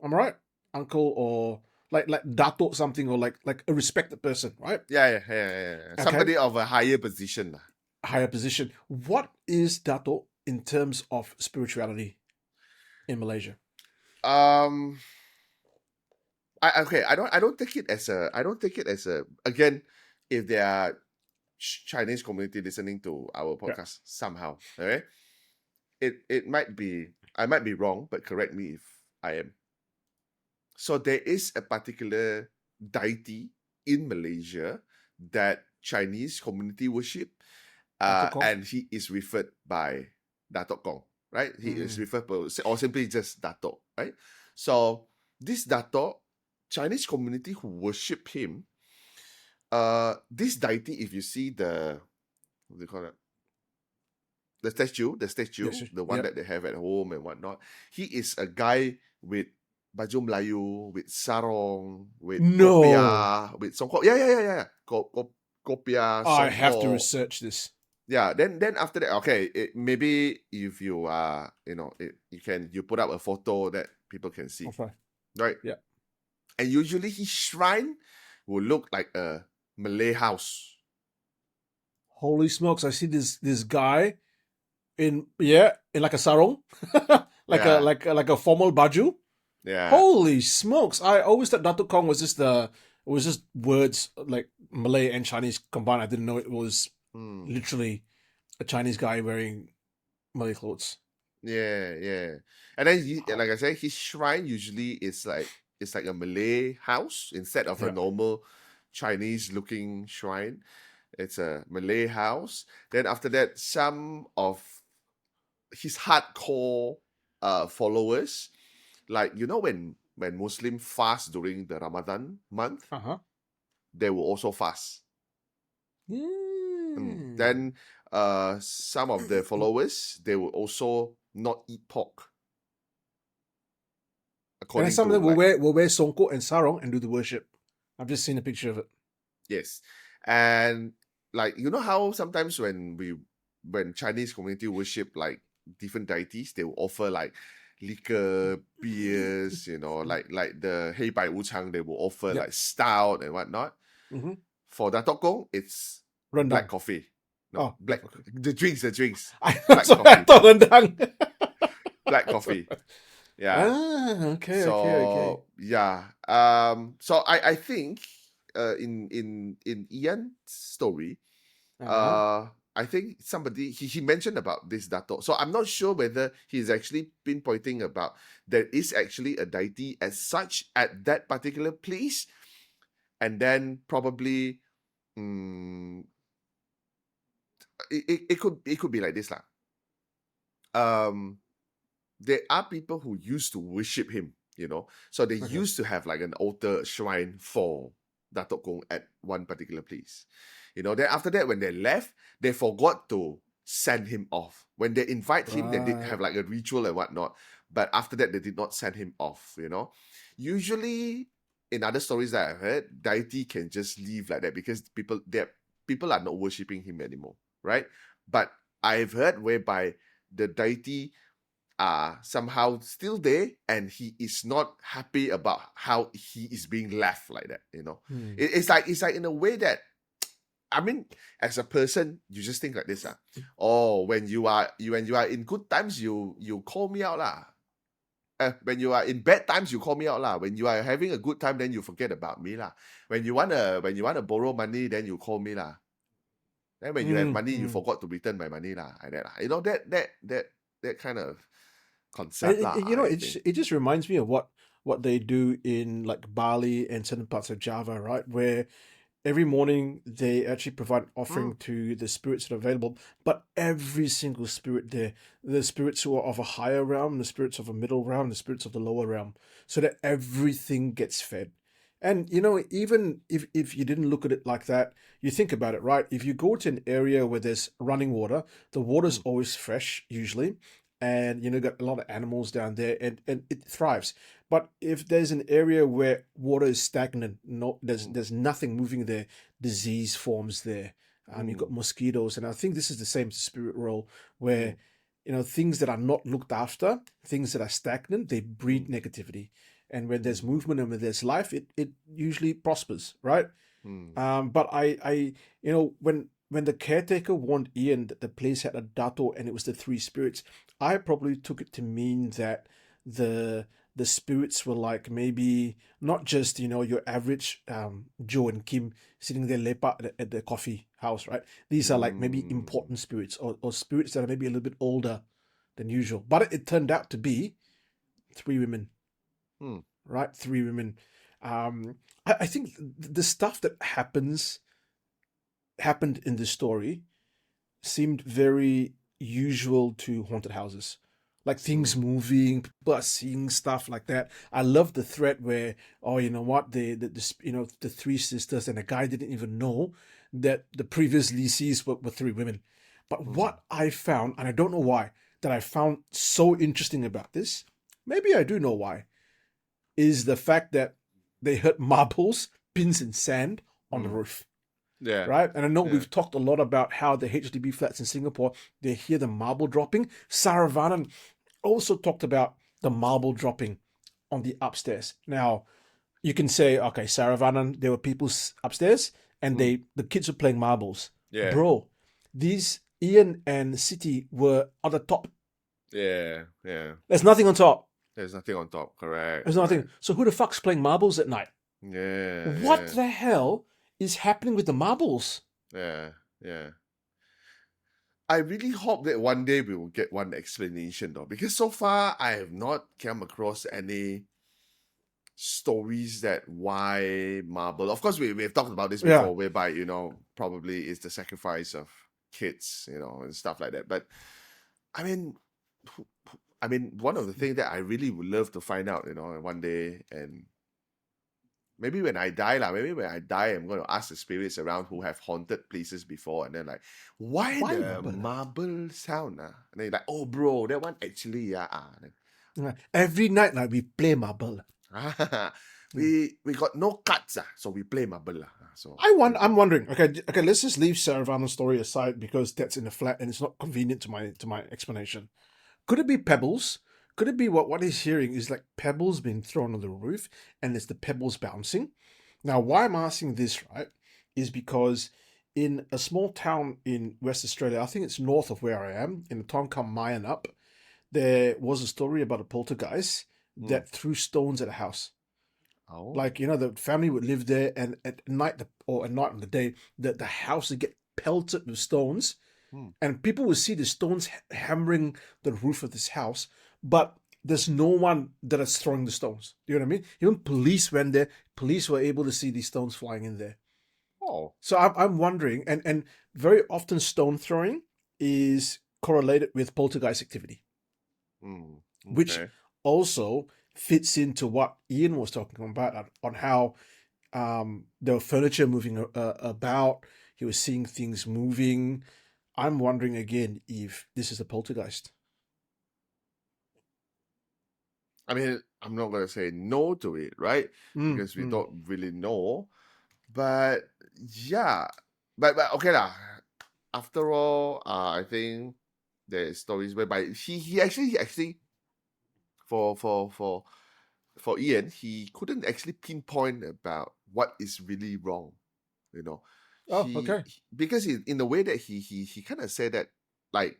Am I right? Uncle or like Datuk something, or like a respected person, right? Yeah. Somebody of a higher position. Higher position. What is Datuk in terms of spirituality in Malaysia? I don't take it as a again, if there are Chinese community listening to our podcast somehow, okay, it might be, I might be wrong, but correct me if I am. So there is a particular deity in Malaysia that Chinese community worship, and he is referred by Datuk Kong, right? He is referred or simply just Datuk, right? So this Datuk, Chinese community who worship him, this deity, if you see what do you call it? The statue, Yes, the one that they have at home and whatnot. He is a guy with baju Melayu, with sarong, with kopiah, with songkok. Yeah. Kopiah, songkok. I have to research this. Yeah, then after that, okay, maybe if you are, you put up a photo that people can see, Okay. right? Yeah. And usually his shrine will look like a Malay house. Holy smokes! I see this guy in like a sarong, like a formal baju. Yeah. Holy smokes! I always thought Datuk Kong was just words like Malay and Chinese combined. I didn't know it was literally a Chinese guy wearing Malay clothes. Yeah. And then, like I said, his shrine usually is like, it's like a Malay house instead of a normal Chinese-looking shrine. It's a Malay house. Then after that, some of his hardcore followers, like when Muslim fast during the Ramadan month, they will also fast. Then some of the followers, they will also not eat pork. And some of them will wear songkok and sarong and do the worship. I've just seen a picture of it. Yes. And like, how sometimes when Chinese community worship like different deities, they will offer like liquor, beers, like the Hei Bai Wu Chang, they will offer like stout and whatnot. For Datuk Kong, it's black coffee. No, black. The drinks. I thought rendang. Black coffee. Yeah. Okay. Yeah. So I think in Ian's story, I think somebody he mentioned about this Datuk. So I'm not sure whether he's actually pinpointing about there is actually a deity as such at that particular place. and then probably it could be like this lah. There are people who used to worship him, so they Okay. used to have like an altar shrine for Datuk Kong at one particular place. Then after that, when they left, they forgot to send him off. When they invite him, they did Right. have like a ritual and whatnot, but after that, they did not send him off. Usually in other stories that I've heard, deity can just leave like that because people are not worshipping him anymore, right? But I've heard whereby the deity are somehow still there and he is not happy about how he is being left like that. It's like in a way that, I mean, as a person, you just think like this. When you are in good times, you call me out lah. When you are in bad times, you call me out lah. When you are having a good time, then you forget about me lah. When you wanna borrow money, then you call me lah. Then when you have money, you forgot to return my money lah. Like that. That kind of concept lah. It just reminds me of what they do in like Bali and certain parts of Java, right? Where every morning they actually provide an offering to the spirits that are available, but every single spirit there, the spirits who are of a higher realm, the spirits of a middle realm, the spirits of the lower realm, so that everything gets fed. And even if you didn't look at it like that, you think about it, right? If you go to an area where there's running water, the water's always fresh usually, and got a lot of animals down there, and it thrives. But if there's an area where water is stagnant, there's nothing moving there, disease forms there. You've got mosquitoes, and I think this is the same spirit role where things that are not looked after, things that are stagnant, they breed negativity. And when there's movement and when there's life, it usually prospers, right? But I when the caretaker warned Ian that the place had a dato and it was the three spirits, I probably took it to mean that the spirits were like maybe not just your average Joe and Kim sitting there lepak at the coffee house, right? These are like maybe important spirits or spirits that are maybe a little bit older than usual. But it turned out to be three women. Right? Three women. I think the stuff that happened in this story seemed very usual to haunted houses. Like things moving, people are seeing stuff like that. I love the thread where, you know what, the three sisters and a guy didn't even know that the previous leases were three women. But what I found, and I don't know why, that I found so interesting about this, maybe I do know why, is the fact that they heard marbles, pins, and sand on the roof. Yeah. Right? And I know we've talked a lot about how the HDB flats in Singapore, they hear the marble dropping. Saravanan also talked about the marble dropping on the upstairs. Now, you can say, okay, Saravanan, there were people upstairs and the kids were playing marbles. Yeah. Bro, these Ian and Siti were on the top. Yeah. There's nothing on top. There's nothing on top, correct. There's nothing. So who the fuck's playing marbles at night? Yeah. What the hell is happening with the marbles? Yeah. I really hope that one day we will get one explanation though, because so far I have not come across any stories that why marble. Of course, we've talked about this before, whereby probably it's the sacrifice of kids, and stuff like that. But I mean, one of the things that I really would love to find out, one day, and maybe when I die, I'm going to ask the spirits around who have haunted places before, and then like, why the marble sound? And then like, oh bro, that one actually, Every night, like we play marble. we got no cuts, so we play marble. So I'm wondering. Okay, let's just leave Saravanan's story aside because that's in a flat and it's not convenient to my explanation. Could it be pebbles? Could it be what he's hearing is like pebbles being thrown on the roof and it's the pebbles bouncing? Now, why I'm asking this, right, is because in a small town in West Australia, I think it's north of where I am, in the town called Mayan Up, there was a story about a poltergeist that threw stones at a house. Oh. Like, the family would live there and at night or at night on the day, the house would get pelted with stones. And people would see the stones hammering the roof of this house, but there's no one that is throwing the stones. You know what I mean? Even police went there. Police were able to see these stones flying in there. Oh. So I'm wondering, and very often stone throwing is correlated with poltergeist activity, which Okay. also fits into what Ian was talking about on how there were furniture moving about. He was seeing things moving. I'm wondering again if this is a poltergeist. I mean, I'm not gonna say no to it, right? Because we don't really know. But yeah, but okay lah. After all, I think there's stories whereby he actually for Ian, he couldn't actually pinpoint about what is really wrong. You know, Oh, okay. because in the way that he kind of said that, like,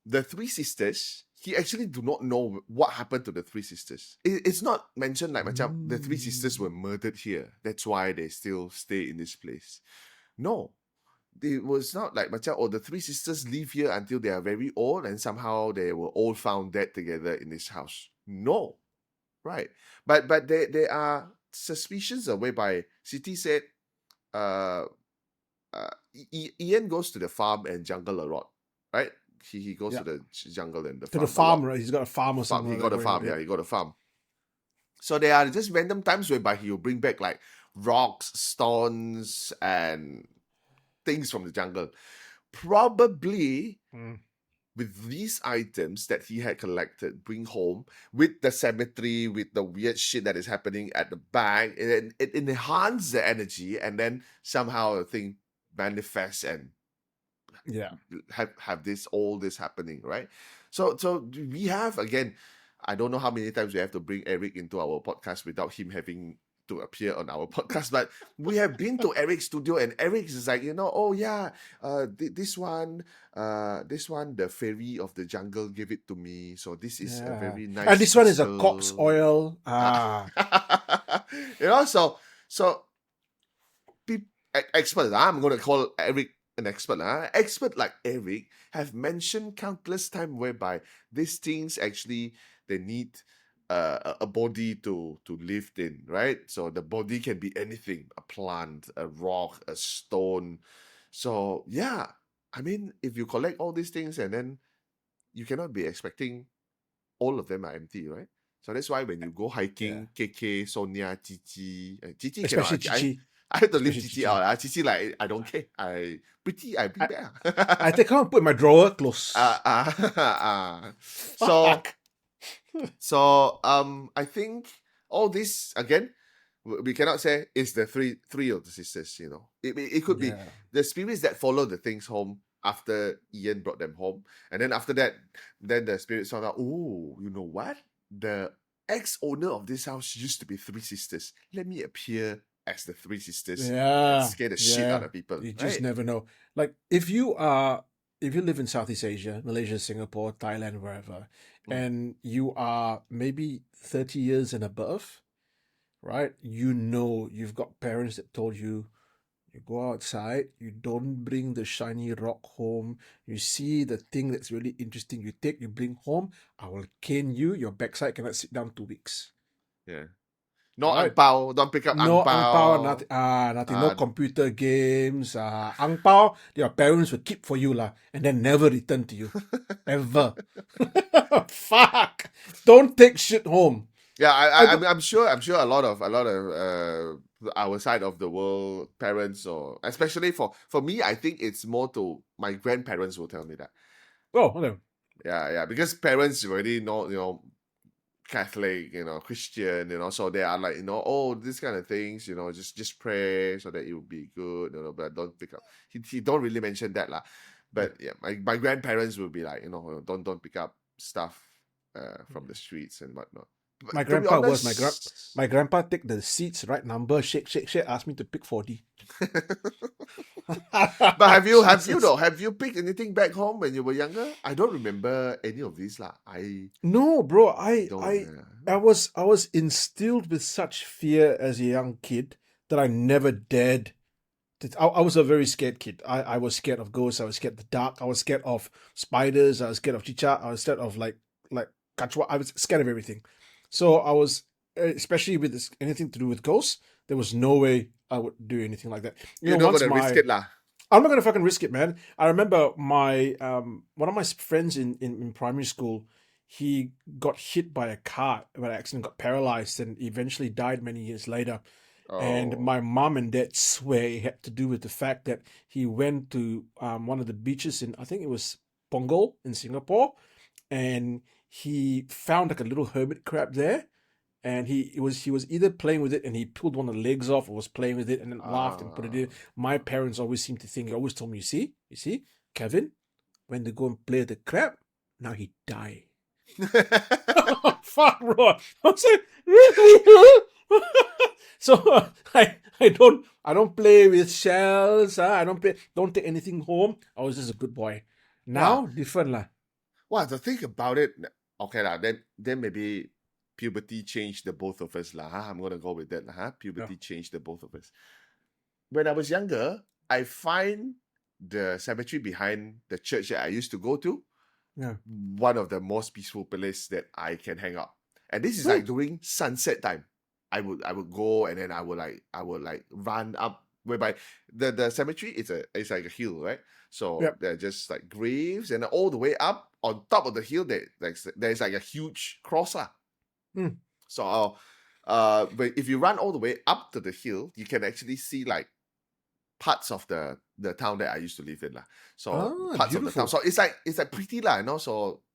the three sisters, he actually do not know what happened to the three sisters. It's not mentioned like macam the three sisters were murdered here. That's why they still stay in this place. No. It was not like macam, oh, the three sisters live here until they are very old and somehow they were all found dead together in this house. No. Right. But there are suspicions of whereby Siti said Ian goes to the farm and jungle a lot, right? He goes to the jungle and the to farm the farm, a lot. right? He's got a farm or something. He got a farm, he got a farm. So there are just random times whereby he will bring back like rocks, stones, and things from the jungle. Probably with these items that he had collected, bring home with the cemetery, with the weird shit that is happening at the back, it enhances the energy, and then somehow the thing manifests and have all this happening, right? So we have, again, I don't know how many times we have to bring Eric into our podcast without him having to appear on our podcast, but we have been to Eric's studio and Eric is like, oh yeah, this one, the fairy of the jungle gave it to me, so this is a very nice and this one is a crystal. corpse oil. So experts, I'm going to call Eric an expert. Expert like Eric have mentioned countless times whereby these things actually, they need a body to live in, right? So the body can be anything, a plant, a rock, a stone. So yeah, I mean, if you collect all these things and then you cannot be expecting all of them are empty, right? So that's why when you go hiking, KK, Sonia, Cici, Cici Especially cannot. Cici. I had to leave Especially Cici Cici. out. Cici, like, I don't care. I bring back. I think I'll put my drawer close. So I think all this, again, we cannot say it's the three of the sisters. It could be the spirits that follow the things home after Ian brought them home, and then after that, then the spirits found out, oh, you know what, the ex-owner of this house used to be three sisters. Let me appear as the three sisters and scare the shit out of people. You just never know. Like, if you live in Southeast Asia, Malaysia, Singapore, Thailand, wherever, and you are maybe 30 years and above, right? You've got parents that told you, you go outside, you don't bring the shiny rock home. You see the thing that's really interesting, you bring home, I will cane you. Your backside cannot sit down 2 weeks. Yeah. No ang pao, don't pick up no ang pao. ang pao, nothing, no computer games. Ang pao, your parents will keep for you and then never return to you. Ever. Fuck. Don't take shit home. Yeah, I'm sure a lot of our side of the world, parents, or especially for me, I think it's more to my grandparents will tell me that. Oh, okay. Yeah, because parents already know, Catholic, Christian, so they are like, oh, these kind of things, just pray so that it will be good, but don't pick up. He don't really mention that but yeah, my grandparents will be like, don't pick up stuff from the streets and whatnot. But my grandpa my grandpa take the seats, right number, shake, ask me to pick 4D. But have you picked anything back home when you were younger? I don't remember any of these No, bro. I was instilled with such fear as a young kid that I never dared. I was a very scared kid. I was scared of ghosts. I was scared of the dark. I was scared of spiders. I was scared of chicha. I was scared of like I was scared of everything. So I was, especially with this, anything to do with ghosts, there was no way I would do anything like that. You're not gonna risk it, lah. I'm not gonna fucking risk it, man. I remember my one of my friends in primary school, he got hit by a car by accident, got paralyzed, and eventually died many years later. And Oh, my mom and dad swear it had to do with the fact that he went to one of the beaches in, I think it was Punggol in Singapore, and he found like a little hermit crab there, and he was either playing with it and he pulled one of the legs off, or was playing with it and then laughed and put it in. My parents always seem to think, always told me, you see, Kevin, when they go and play with the crab, now he die. Fuck, bro. I'm saying, really? So I don't play with shells. I don't take anything home. I was just a good boy. Now Wow. different lah. Wow, to think about it, okay lah. Then maybe puberty changed the both of us lah. I'm gonna go with that lah. Puberty changed the both of us. When I was younger, I find the cemetery behind the church that I used to go to Yeah. one of the most peaceful place that I can hang out. And this is like during sunset time. I would go, and then I would like run up, whereby the cemetery it's like a hill, right? So Yep. they're just like graves, and all the way up on top of the hill there's like a huge cross lah. Mm. So but if you run all the way up to the hill, you can actually see like parts of the town that I used to live in lah. So parts of the beautiful. town. So it's like pretty lah, you know. So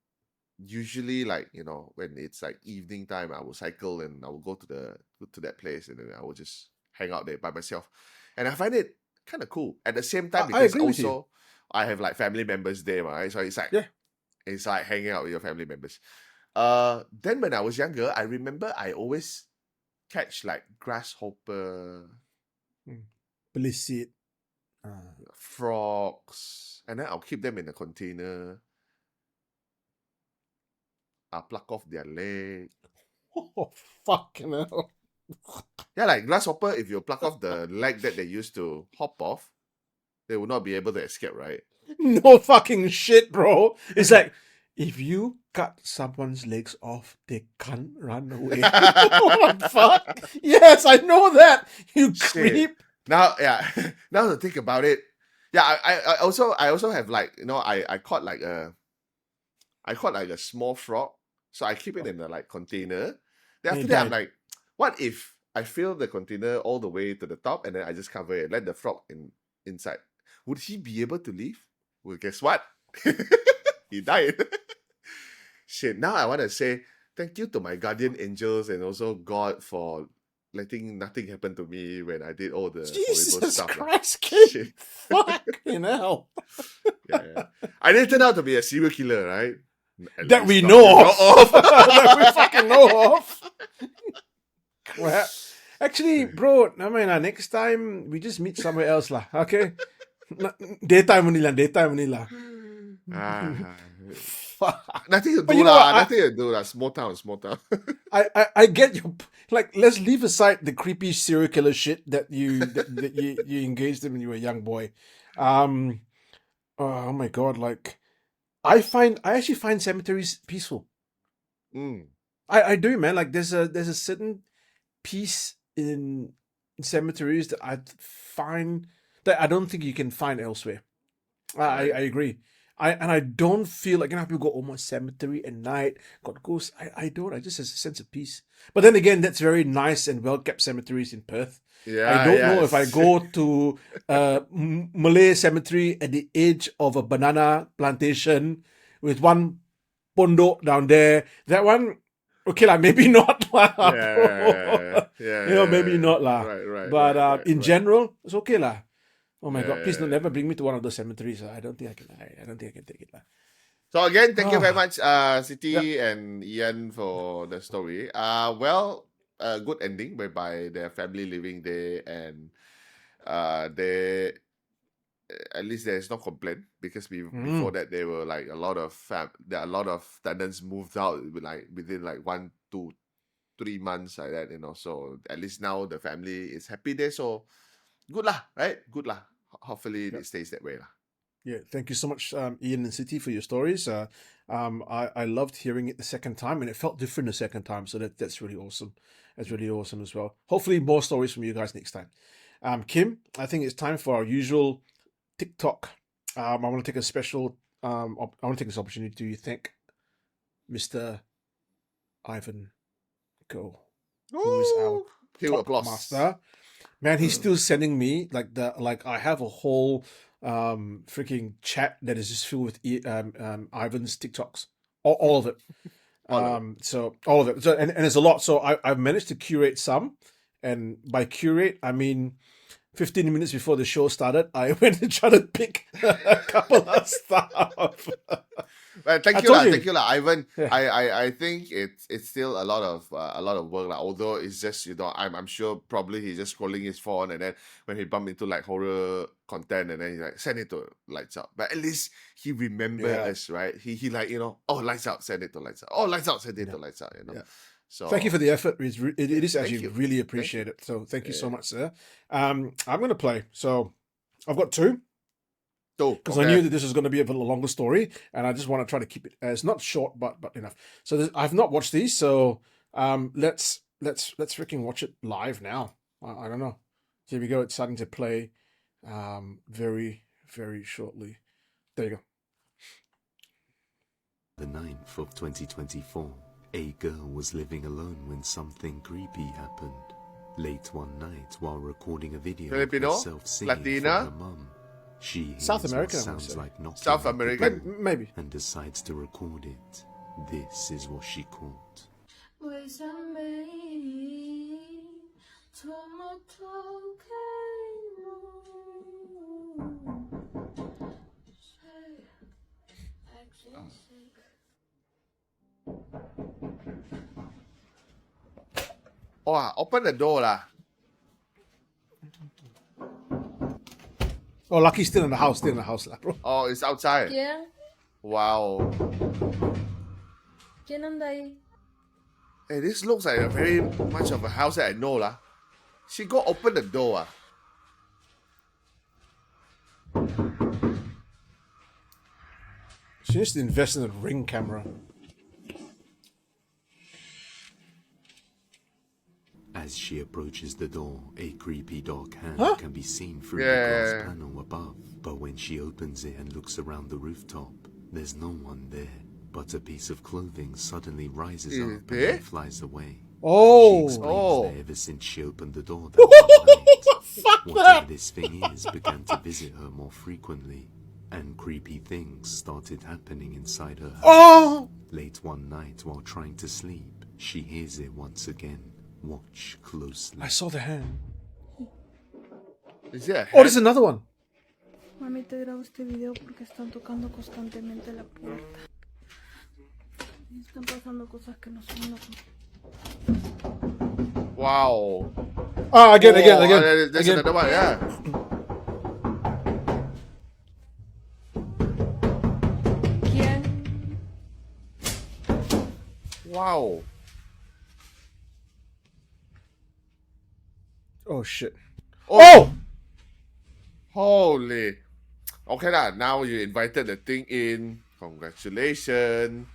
usually, like, you know, when it's like evening time, I will cycle and I will go to that place, and then I will just hang out there by myself, and I find it kind of cool at the same time, I because agree with you. also I have like family members there, right? So it's like Yeah. it's like hanging out with your family members. Then when I was younger, I remember I always catch like grasshopper, Blizzard. frogs, and then I'll keep them in a container. I'll pluck off their leg. Oh, fucking hell. Yeah, like grasshopper, if you pluck off the leg that they used to hop off, they will not be able to escape, right? No fucking shit, bro. It's like, if you cut someone's legs off, they can't run away. What the fuck? Yes, I know that. You Shit. creep. Now, yeah, now to think about it, yeah, I also have like, you know, I caught like a small frog, so I keep it in a like container. Then And after it that, I'm died. like, what if I fill the container all the way to the top, and then I just cover it, let the frog inside? Would he be able to leave? Well, guess what? He died. Shit. Now I want to say thank you to my guardian angels and also God for letting nothing happen to me when I did all the horrible Jesus stuff. Christ, kid. Shit. Fucking hell. Yeah. I didn't turn out to be a serial killer, right? At That we least know not of. That we fucking know of. Crap. Actually, bro, I mean, next time we just meet somewhere else lah. Okay? Daytime only lah. Ah, Fuck. nothing to But do you know lah. what? Nothing to do lah. Small town. I get your, like, let's leave aside the creepy serial killer shit that you engaged in when you were a young boy. Oh my god, like, I actually find cemeteries peaceful. Mm. I do, man. Like, there's a certain peace in cemeteries that I find that I don't think you can find elsewhere. I agree. I don't feel like, you know, people go, oh, my cemetery at night got ghosts. I don't. I just have a sense of peace. But then again, that's very nice and well kept cemeteries in Perth. Yeah, I don't know yes. if I go to Malay cemetery at the edge of a banana plantation with one pondok down there. That one, okay lah, maybe not lah. Yeah, You know, maybe not lah. Right. But in right. general, it's okay lah. Oh my god! Please Yeah. don't never bring me to one of those cemeteries. I don't think I can. I don't think I can take it lah. So again, thank you very Ah. much, Siti and Ian, for the story. Well, a good ending whereby their family living there, and they at least there's no complaint, because before that there were like a lot of tenants moved out within like 1, 2, 3 months like that, you know. So at least now the family is happy there. So good lah, right? Good lah. Hopefully it stays that way lah. Yeah, thank you so much, Ian and Siti, for your stories. I loved hearing it the second time, and it felt different the second time. So that's really awesome. That's really awesome as well. Hopefully, more stories from you guys next time. Kim, I think it's time for our usual TikTok. I want to take a special. I want to take this opportunity to thank Mr. Ivan Go, who is our Woo! Pew top applause. master. Man, he's still sending me like I have a whole freaking chat that is just filled with Ivan's TikToks, all of it. All of it. So all of it. So and there's a lot. So I've managed to curate some, and by curate I mean 15 minutes before the show started, I went and tried to pick a couple of stuff. Well, I told you. thank you, Ivan. Yeah. I think it's still a lot of work, although it's just I'm sure probably he's just scrolling his phone, and then when he bump into like horror content, and then he's like send it to Lights Out. But at least he remembered us, right? He like oh, Lights Out, send it to Lights Out. Oh, Lights Out, send it to Lights Out. Yeah. So thank you for the effort. It is Thank actually you. really appreciated. So thank you so much, sir. I'm gonna play. So I've got two. Because I knew that this was going to be a little longer story, and I just want to try to keep it as not short, but enough. So I've not watched these, so let's freaking watch it live now. I don't know. Here we go. It's starting to play, very very shortly. There you go. The 9th of 2024, a girl was living alone when something creepy happened. Late one night, while recording a video Filipino? of herself singing Latina? for her mum, she hears South what American, I would sounds say. like knocking South at the American? door Maybe. and decides to record it. This is what she caught. Oh, open the door lah. Oh, Lucky's still in the house. Lah, bro. Oh, it's outside. ¿Quién? Wow. ¿Quién anda ahí? Hey, this looks like a very much of a house that I know lah. She go open the door. She needs to invest in a Ring camera. As she approaches the door, a creepy dark hand Huh? can be seen through Yeah. the glass panel above. But when she opens it and looks around the rooftop, there's no one there. But a piece of clothing suddenly rises Is up it and there? then flies away. She Oh, explains Oh. that ever since she opened the door that night, fuck whatever that! this thing is began to visit her more frequently, and creepy things started happening inside her house. Oh, Late one night while trying to sleep, she hears it once again. Watch closely. I saw the hand. Is it a Oh, hand? there's another one. Mami, te grabo este video porque están tocando constantemente la puerta. Y están pasando cosas que no son normales. Wow. Ah, again. There's Again. another one, yeah. ¿Quién? Wow. Oh shit. Oh! Oh! Holy. Okay lah, now you invited the thing in. Congratulations.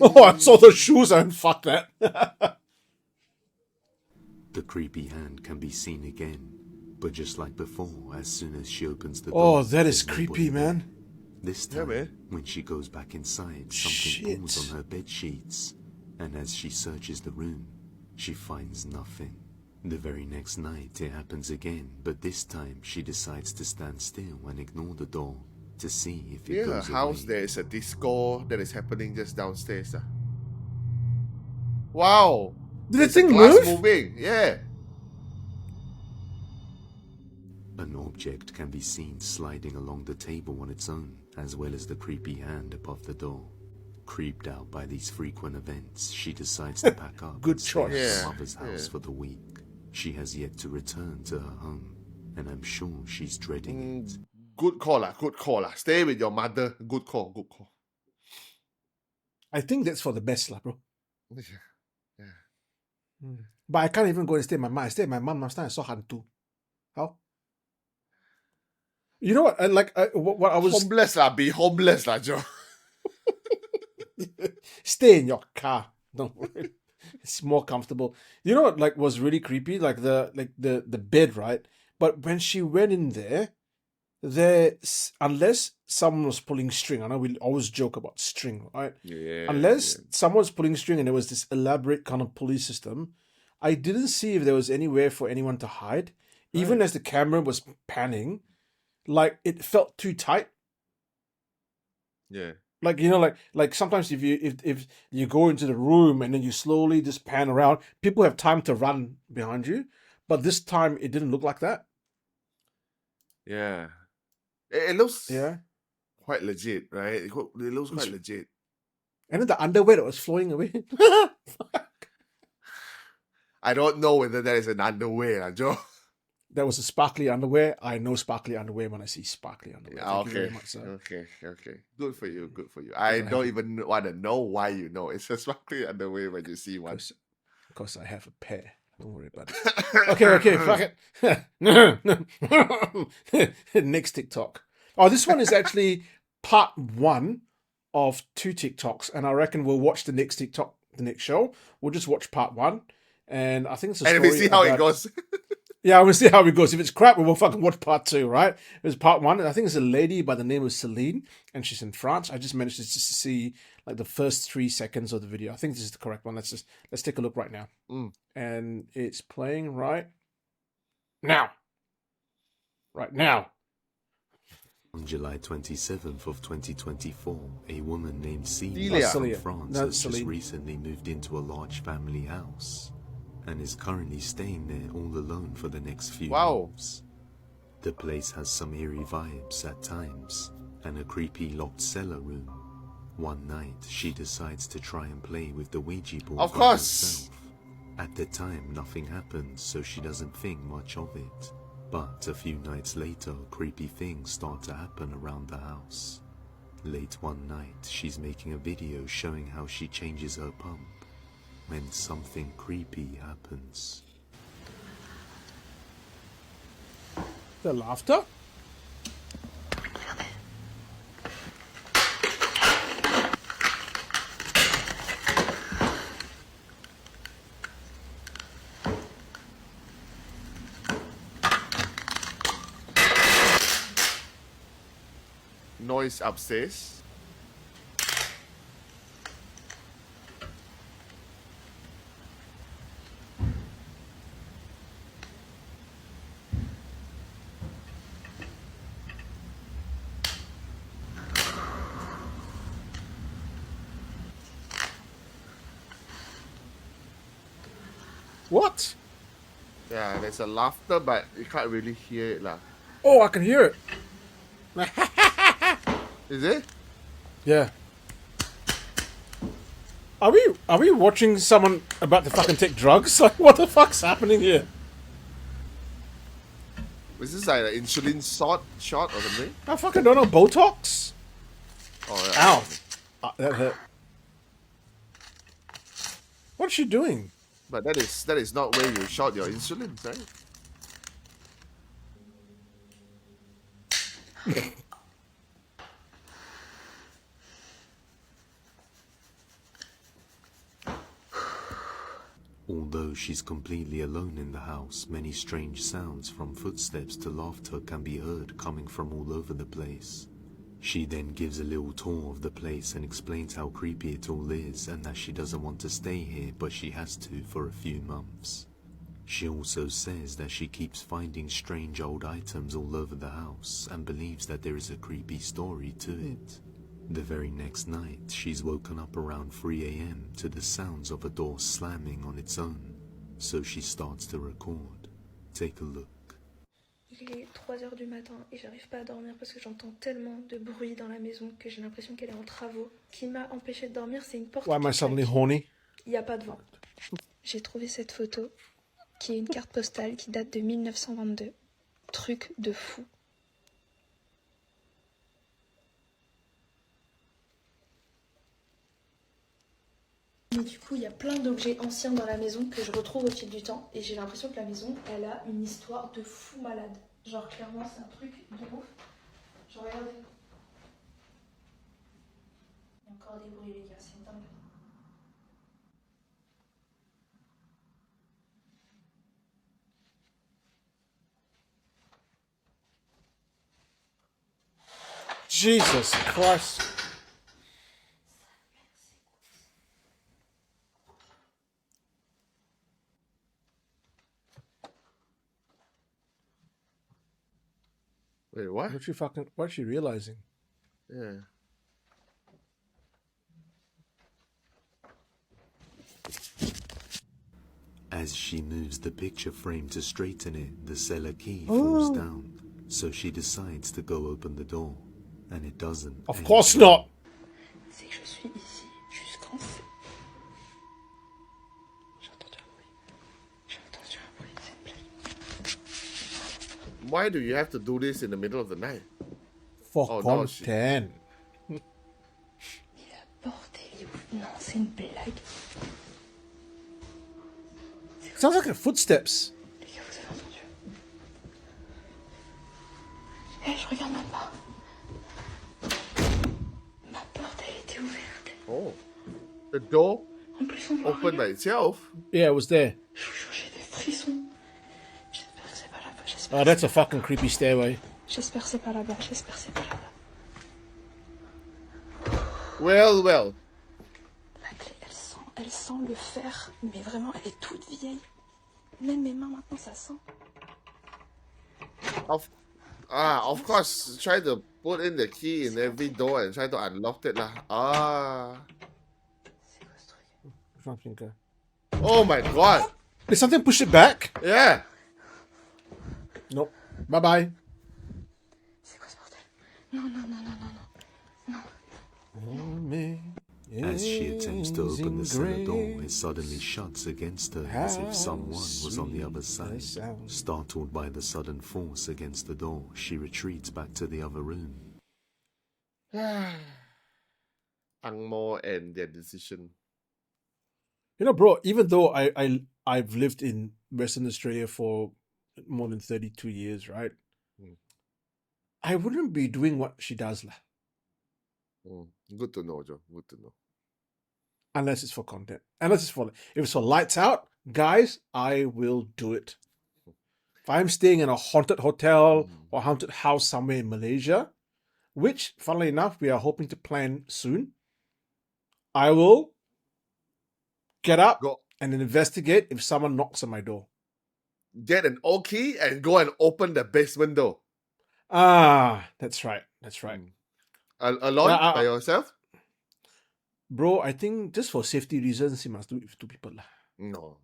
Oh, I saw the shoes and fuck that. The creepy hand can be seen again, but just like before, as soon as she opens the Oh, door, that is there's nobody creepy, there. man. This Yeah, time, man. when she goes back inside, something pulls Shit. on her bed sheets, and as she searches the room, she finds nothing. The very next night, it happens again, but this time she decides to stand still and ignore the door to see if it In her goes house, away. there is a disco that is happening just downstairs. Wow. Did the There's a thing glass move? moving. Yeah. An object can be seen sliding along the table on its own, as well as the creepy hand above the door. Creeped out by these frequent events, she decides to pack up Good and stay choice. at Yeah, her mother's house yeah. for the week. She has yet to return to her home, and I'm sure she's dreading it. Good call lah. Good call lah. Stay with your mother. Good call. Good call. I think that's for the best, lah, bro. Yeah. But I can't even go and stay with my mom. I stay with my mom last time. I saw hantu. How? You know what? What I was Homeless lah, be homeless lah, Joe. stay in your car. Don't worry. It's more comfortable. You know what was really creepy? The bed, right? But when she went in there, unless someone was pulling string, I know we always joke about string, right? Yeah. Unless someone was pulling string and there was this elaborate kind of pulley system, I didn't see if there was anywhere for anyone to hide. Even as the camera was panning, it felt too tight. Yeah. Like sometimes if you go into the room and then you slowly just pan around, people have time to run behind you. But this time it didn't look like that. Yeah. It looks Yeah. quite legit, right? It looks quite legit. And then the underwear that was flowing away. I don't know whether that is an underwear, lah, Joe. That was a sparkly underwear. I know sparkly underwear when I see sparkly underwear. Thank you very much, sir. Okay. Good for you. I don't even want to know why you know. It's a sparkly underwear when you see one. Because I have a pair. Don't worry about it. Okay, fuck it. Next TikTok. Oh, this one is actually part 1 of 2 TikToks, and I reckon we'll watch the next TikTok, the next show. We'll just watch part 1, and I think it's a story. And we see how it goes. Yeah, we'll see how it goes. If it's crap, we'll fucking watch part 2, right? It was part 1, and I think it's a lady by the name of Celine, and she's in France. I just managed to just see the first 3 seconds of the video. I think this is the correct one. Let's take a look right now. And it's playing right now. Right now. On July 27th of 2024, a woman named Delia. Siti from France has just Celine. recently moved into a large family house and is currently staying there all alone for the next few months. The place has some eerie vibes at times and a creepy locked cellar room. One night, she decides to try and play with the Ouija board Of by course. herself. At the time, nothing happens, so she doesn't think much of it. But a few nights later, creepy things start to happen around the house. Late one night, she's making a video showing how she changes her pump when something creepy happens. The laughter? Noise upstairs. What? Yeah, there's a laughter, but you can't really hear it, lah. Oh, I can hear it. Is it? Yeah. Are we watching someone about to fucking take drugs? Like, what the fuck's happening here? Was this like an insulin shot or something? I fucking don't know. Botox? Oh, yeah. Ow. That hurt. What's she doing? But that is not where you shot your insulin, right? Although she's completely alone in the house, many strange sounds from footsteps to laughter can be heard coming from all over the place. She then gives a little tour of the place and explains how creepy it all is and that she doesn't want to stay here, but she has to for a few months. She also says that she keeps finding strange old items all over the house and believes that there is a creepy story to it. The very next night, she's woken up around 3 a.m. to the sounds of a door slamming on its own, so she starts to record. Take a look. Il est 3 heures du matin et j'arrive pas à dormir parce que j'entends tellement de bruit dans la maison que j'ai l'impression qu'elle est en travaux. Ce qui m'a empêché de dormir, c'est une porte Why am I qui suddenly claque. horny? Il n'y a pas de vent. J'ai trouvé cette photo qui est une carte postale qui date de 1922. Truc de fou. du coup, il y a plein d'objets anciens dans la maison que je retrouve au fil du temps. Et j'ai l'impression que la maison, elle a une histoire de fou malade. Genre, clairement, c'est un truc de ouf. Genre, regardez. Il y a encore des bruits, les gars, c'est dingue. Jesus Christ. Wait, what? What's she realizing? Yeah. As she moves the picture frame to straighten it, the cellar key falls down. So she decides to go open the door. And it doesn't. Of course not. C'est que je suis ici jusqu'en fait. J'ai entendu un bruit. J'ai entendu un bruit, c'est une blague. Why do you have to do this in the middle of the night? For Oh, no, content. Mais la porte, elle est ouverte. Non, c'est une blague. Sounds like her footsteps. Les gars, vous avez entendu? Eh, je regarde même pas. Ma porte, elle était ouverte. Oh. The door En plus, on voit opened rien. by itself? Yeah, it was there. Je vous jure, j'ai des frissons. J'espère que c'est pas là-bas. J'espère Oh, that's a fucking creepy stairway. J'espère que c'est pas là-bas. J'espère que c'est pas là-bas. Well, well. La clé, elle sent le fer. Mais vraiment, elle est toute vieille. Même mes mains, maintenant, ça sent. Of course. Try to put in the key in every door and try to unlock it lah. C'est quoi ce truc? Fucking guy. Oh my god. Did something push it back? Yeah. Nope. Bye bye. C'est quoi ce bordel? Non, non, non, non, non, non. As she attempts to open the cellar door, it suddenly shuts against her as if someone was on the other side. Startled by the sudden force against the door, she retreats back to the other room. Angmo and their decision. You know, bro, even though I've lived in Western Australia for more than 32 years, right? I wouldn't be doing what she does lah, Good to know, Joe. Good to know. unless it's for content. Unless it's for, if it's for lights out, guys, I will do it. If I'm staying in a haunted hotel or haunted house somewhere in Malaysia, which, funnily enough, we are hoping to plan soon, I will get up Go and investigate if someone knocks on my door. get an old key and go and open the basement door. Ah, that's right. That's right. Alone by yourself? Bro, I think just for safety reasons, you must do it with two people lah. No.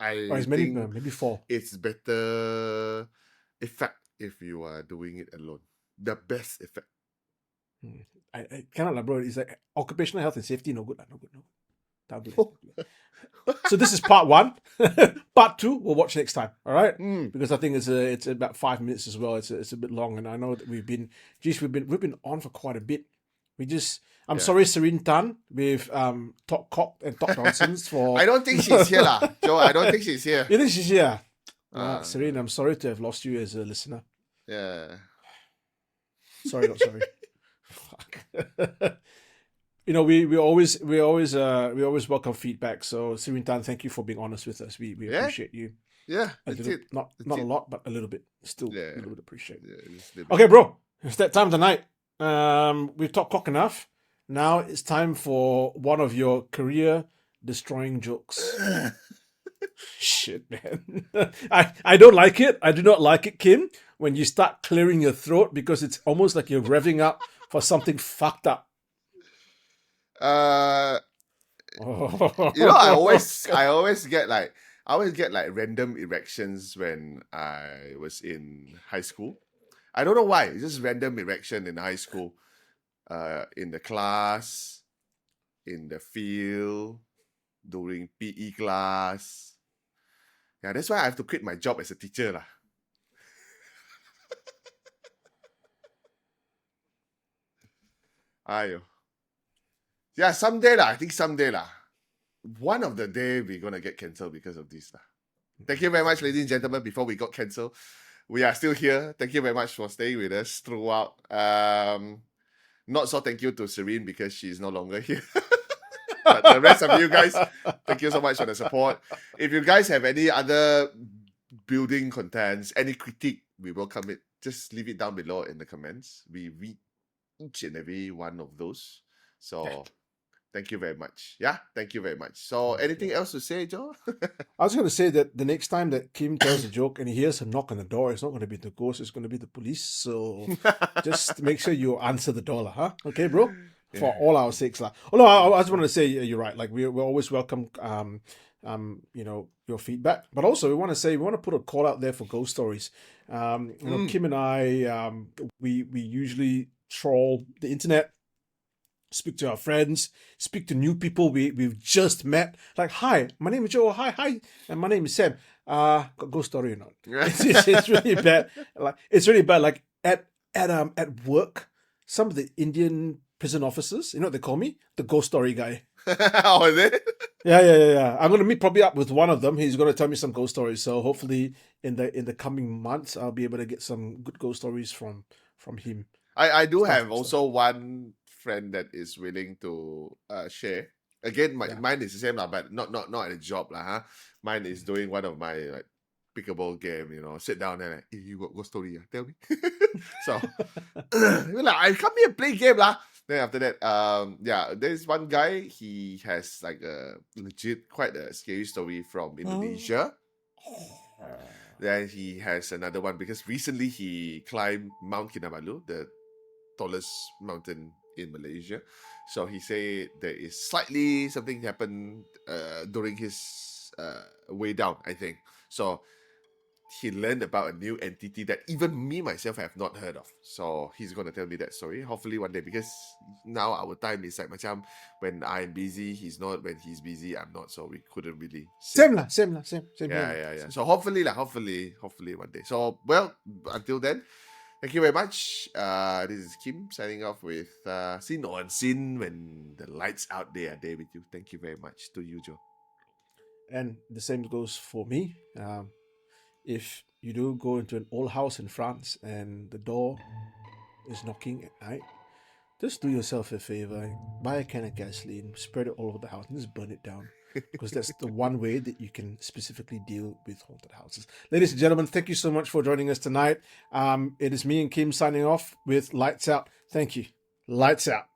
I Or it's think maybe four. it's better effect if you are doing it alone. The best effect. I cannot lah, bro. It's like occupational health and safety, no good lah, no good. Can't do that. So this is part one. Part two, we'll watch next time. All right, because I think it's about 5 minutes as well. It's a bit long, and I know that we've been on for quite a bit. I'm sorry, Serene Tan, with talk cock and talk nonsense for. I don't think she's here, lah, Joe. I don't think she's here. You think she's here? Serene, I'm sorry to have lost you as a listener. Yeah. Sorry, not sorry. Fuck. You know, we always welcome feedback. So Serene Tan, thank you for being honest with us. We appreciate you. Yeah. Not a lot, but a little bit. Still a little bit appreciate. Yeah, Okay, bro. It's that time of the night. We've talked cock enough. Now it's time for one of your career-destroying jokes. Shit, man. I don't like it. I do not like it, Kim, when you start clearing your throat because it's almost like you're revving up for something fucked up. I always get like random erections when I was in high school. I don't know why. It's just random erection in high school. In the class, in the field, during PE class. Yeah, that's why I have to quit my job as a teacher lah. Ayo. Yeah, someday lah. I think someday lah. one of the day we're gonna get cancelled because of this. Thank you very much, ladies and gentlemen. Before we got cancelled, we are still here. Thank you very much for staying with us throughout. Not so thank you to Serene because she's no longer here. But the rest of you guys, thank you so much for the support. If you guys have any other building contents, any critique, we welcome it. Just leave it down below in the comments. We read each and every one of those. So thank you very much. Yeah, thank you very much. So anything else to say, Joe? I was going to say that the next time that Kim tells a joke and he hears a knock on the door, it's not going to be the ghost, it's going to be the police. So just make sure you answer the door, huh? Okay, bro? For all our sakes. Oh, no, I just wanted to say you're right. Like we're always welcome your feedback. But also we want to put a call out there for ghost stories. Kim and I we usually troll the internet, speak to our friends, speak to new people we've just met. Like, hi, my name is Joe. Hi, and my name is Sam. Got a ghost story or not? It's really bad. Like it's really bad. Like at work, some of the Indian prison officers, you know what they call me? The ghost story guy. Oh, is it? Yeah. I'm gonna meet probably up with one of them. He's gonna tell me some ghost stories. So hopefully in the coming months I'll be able to get some good ghost stories from him. I do have also one friend that is willing to share. Again, mine is the same, but not at a job, huh? Mine is doing one of my like pickable game, sit down and like, hey, you got ghost story, tell me. So like, I come here and play game, lah. Then after that, there's one guy, he has like a legit quite a scary story from Indonesia. Then he has another one because recently he climbed Mount Kinabalu, the tallest mountain in Malaysia. So he said there is slightly something happened during his way down, I think. So he learned about a new entity that even me myself have not heard of. So he's gonna tell me that story hopefully one day, because now our time is like macam when I'm busy he's not, when he's busy I'm not, so we couldn't really same. Yeah. So hopefully one day. So well, until then, thank you very much. This is Kim signing off with Seen or Unseen. When the lights out, they are there with you. Thank you very much to you, Joe. And the same goes for me. If you do go into an old house in France and the door is knocking at night, just do yourself a favor, buy a can of gasoline, spread it all over the house, and just burn it down. Because that's the one way that you can specifically deal with haunted houses. Ladies and gentlemen, thank you so much for joining us tonight. It is me and Kim signing off with Lights Out. Thank you. Lights out.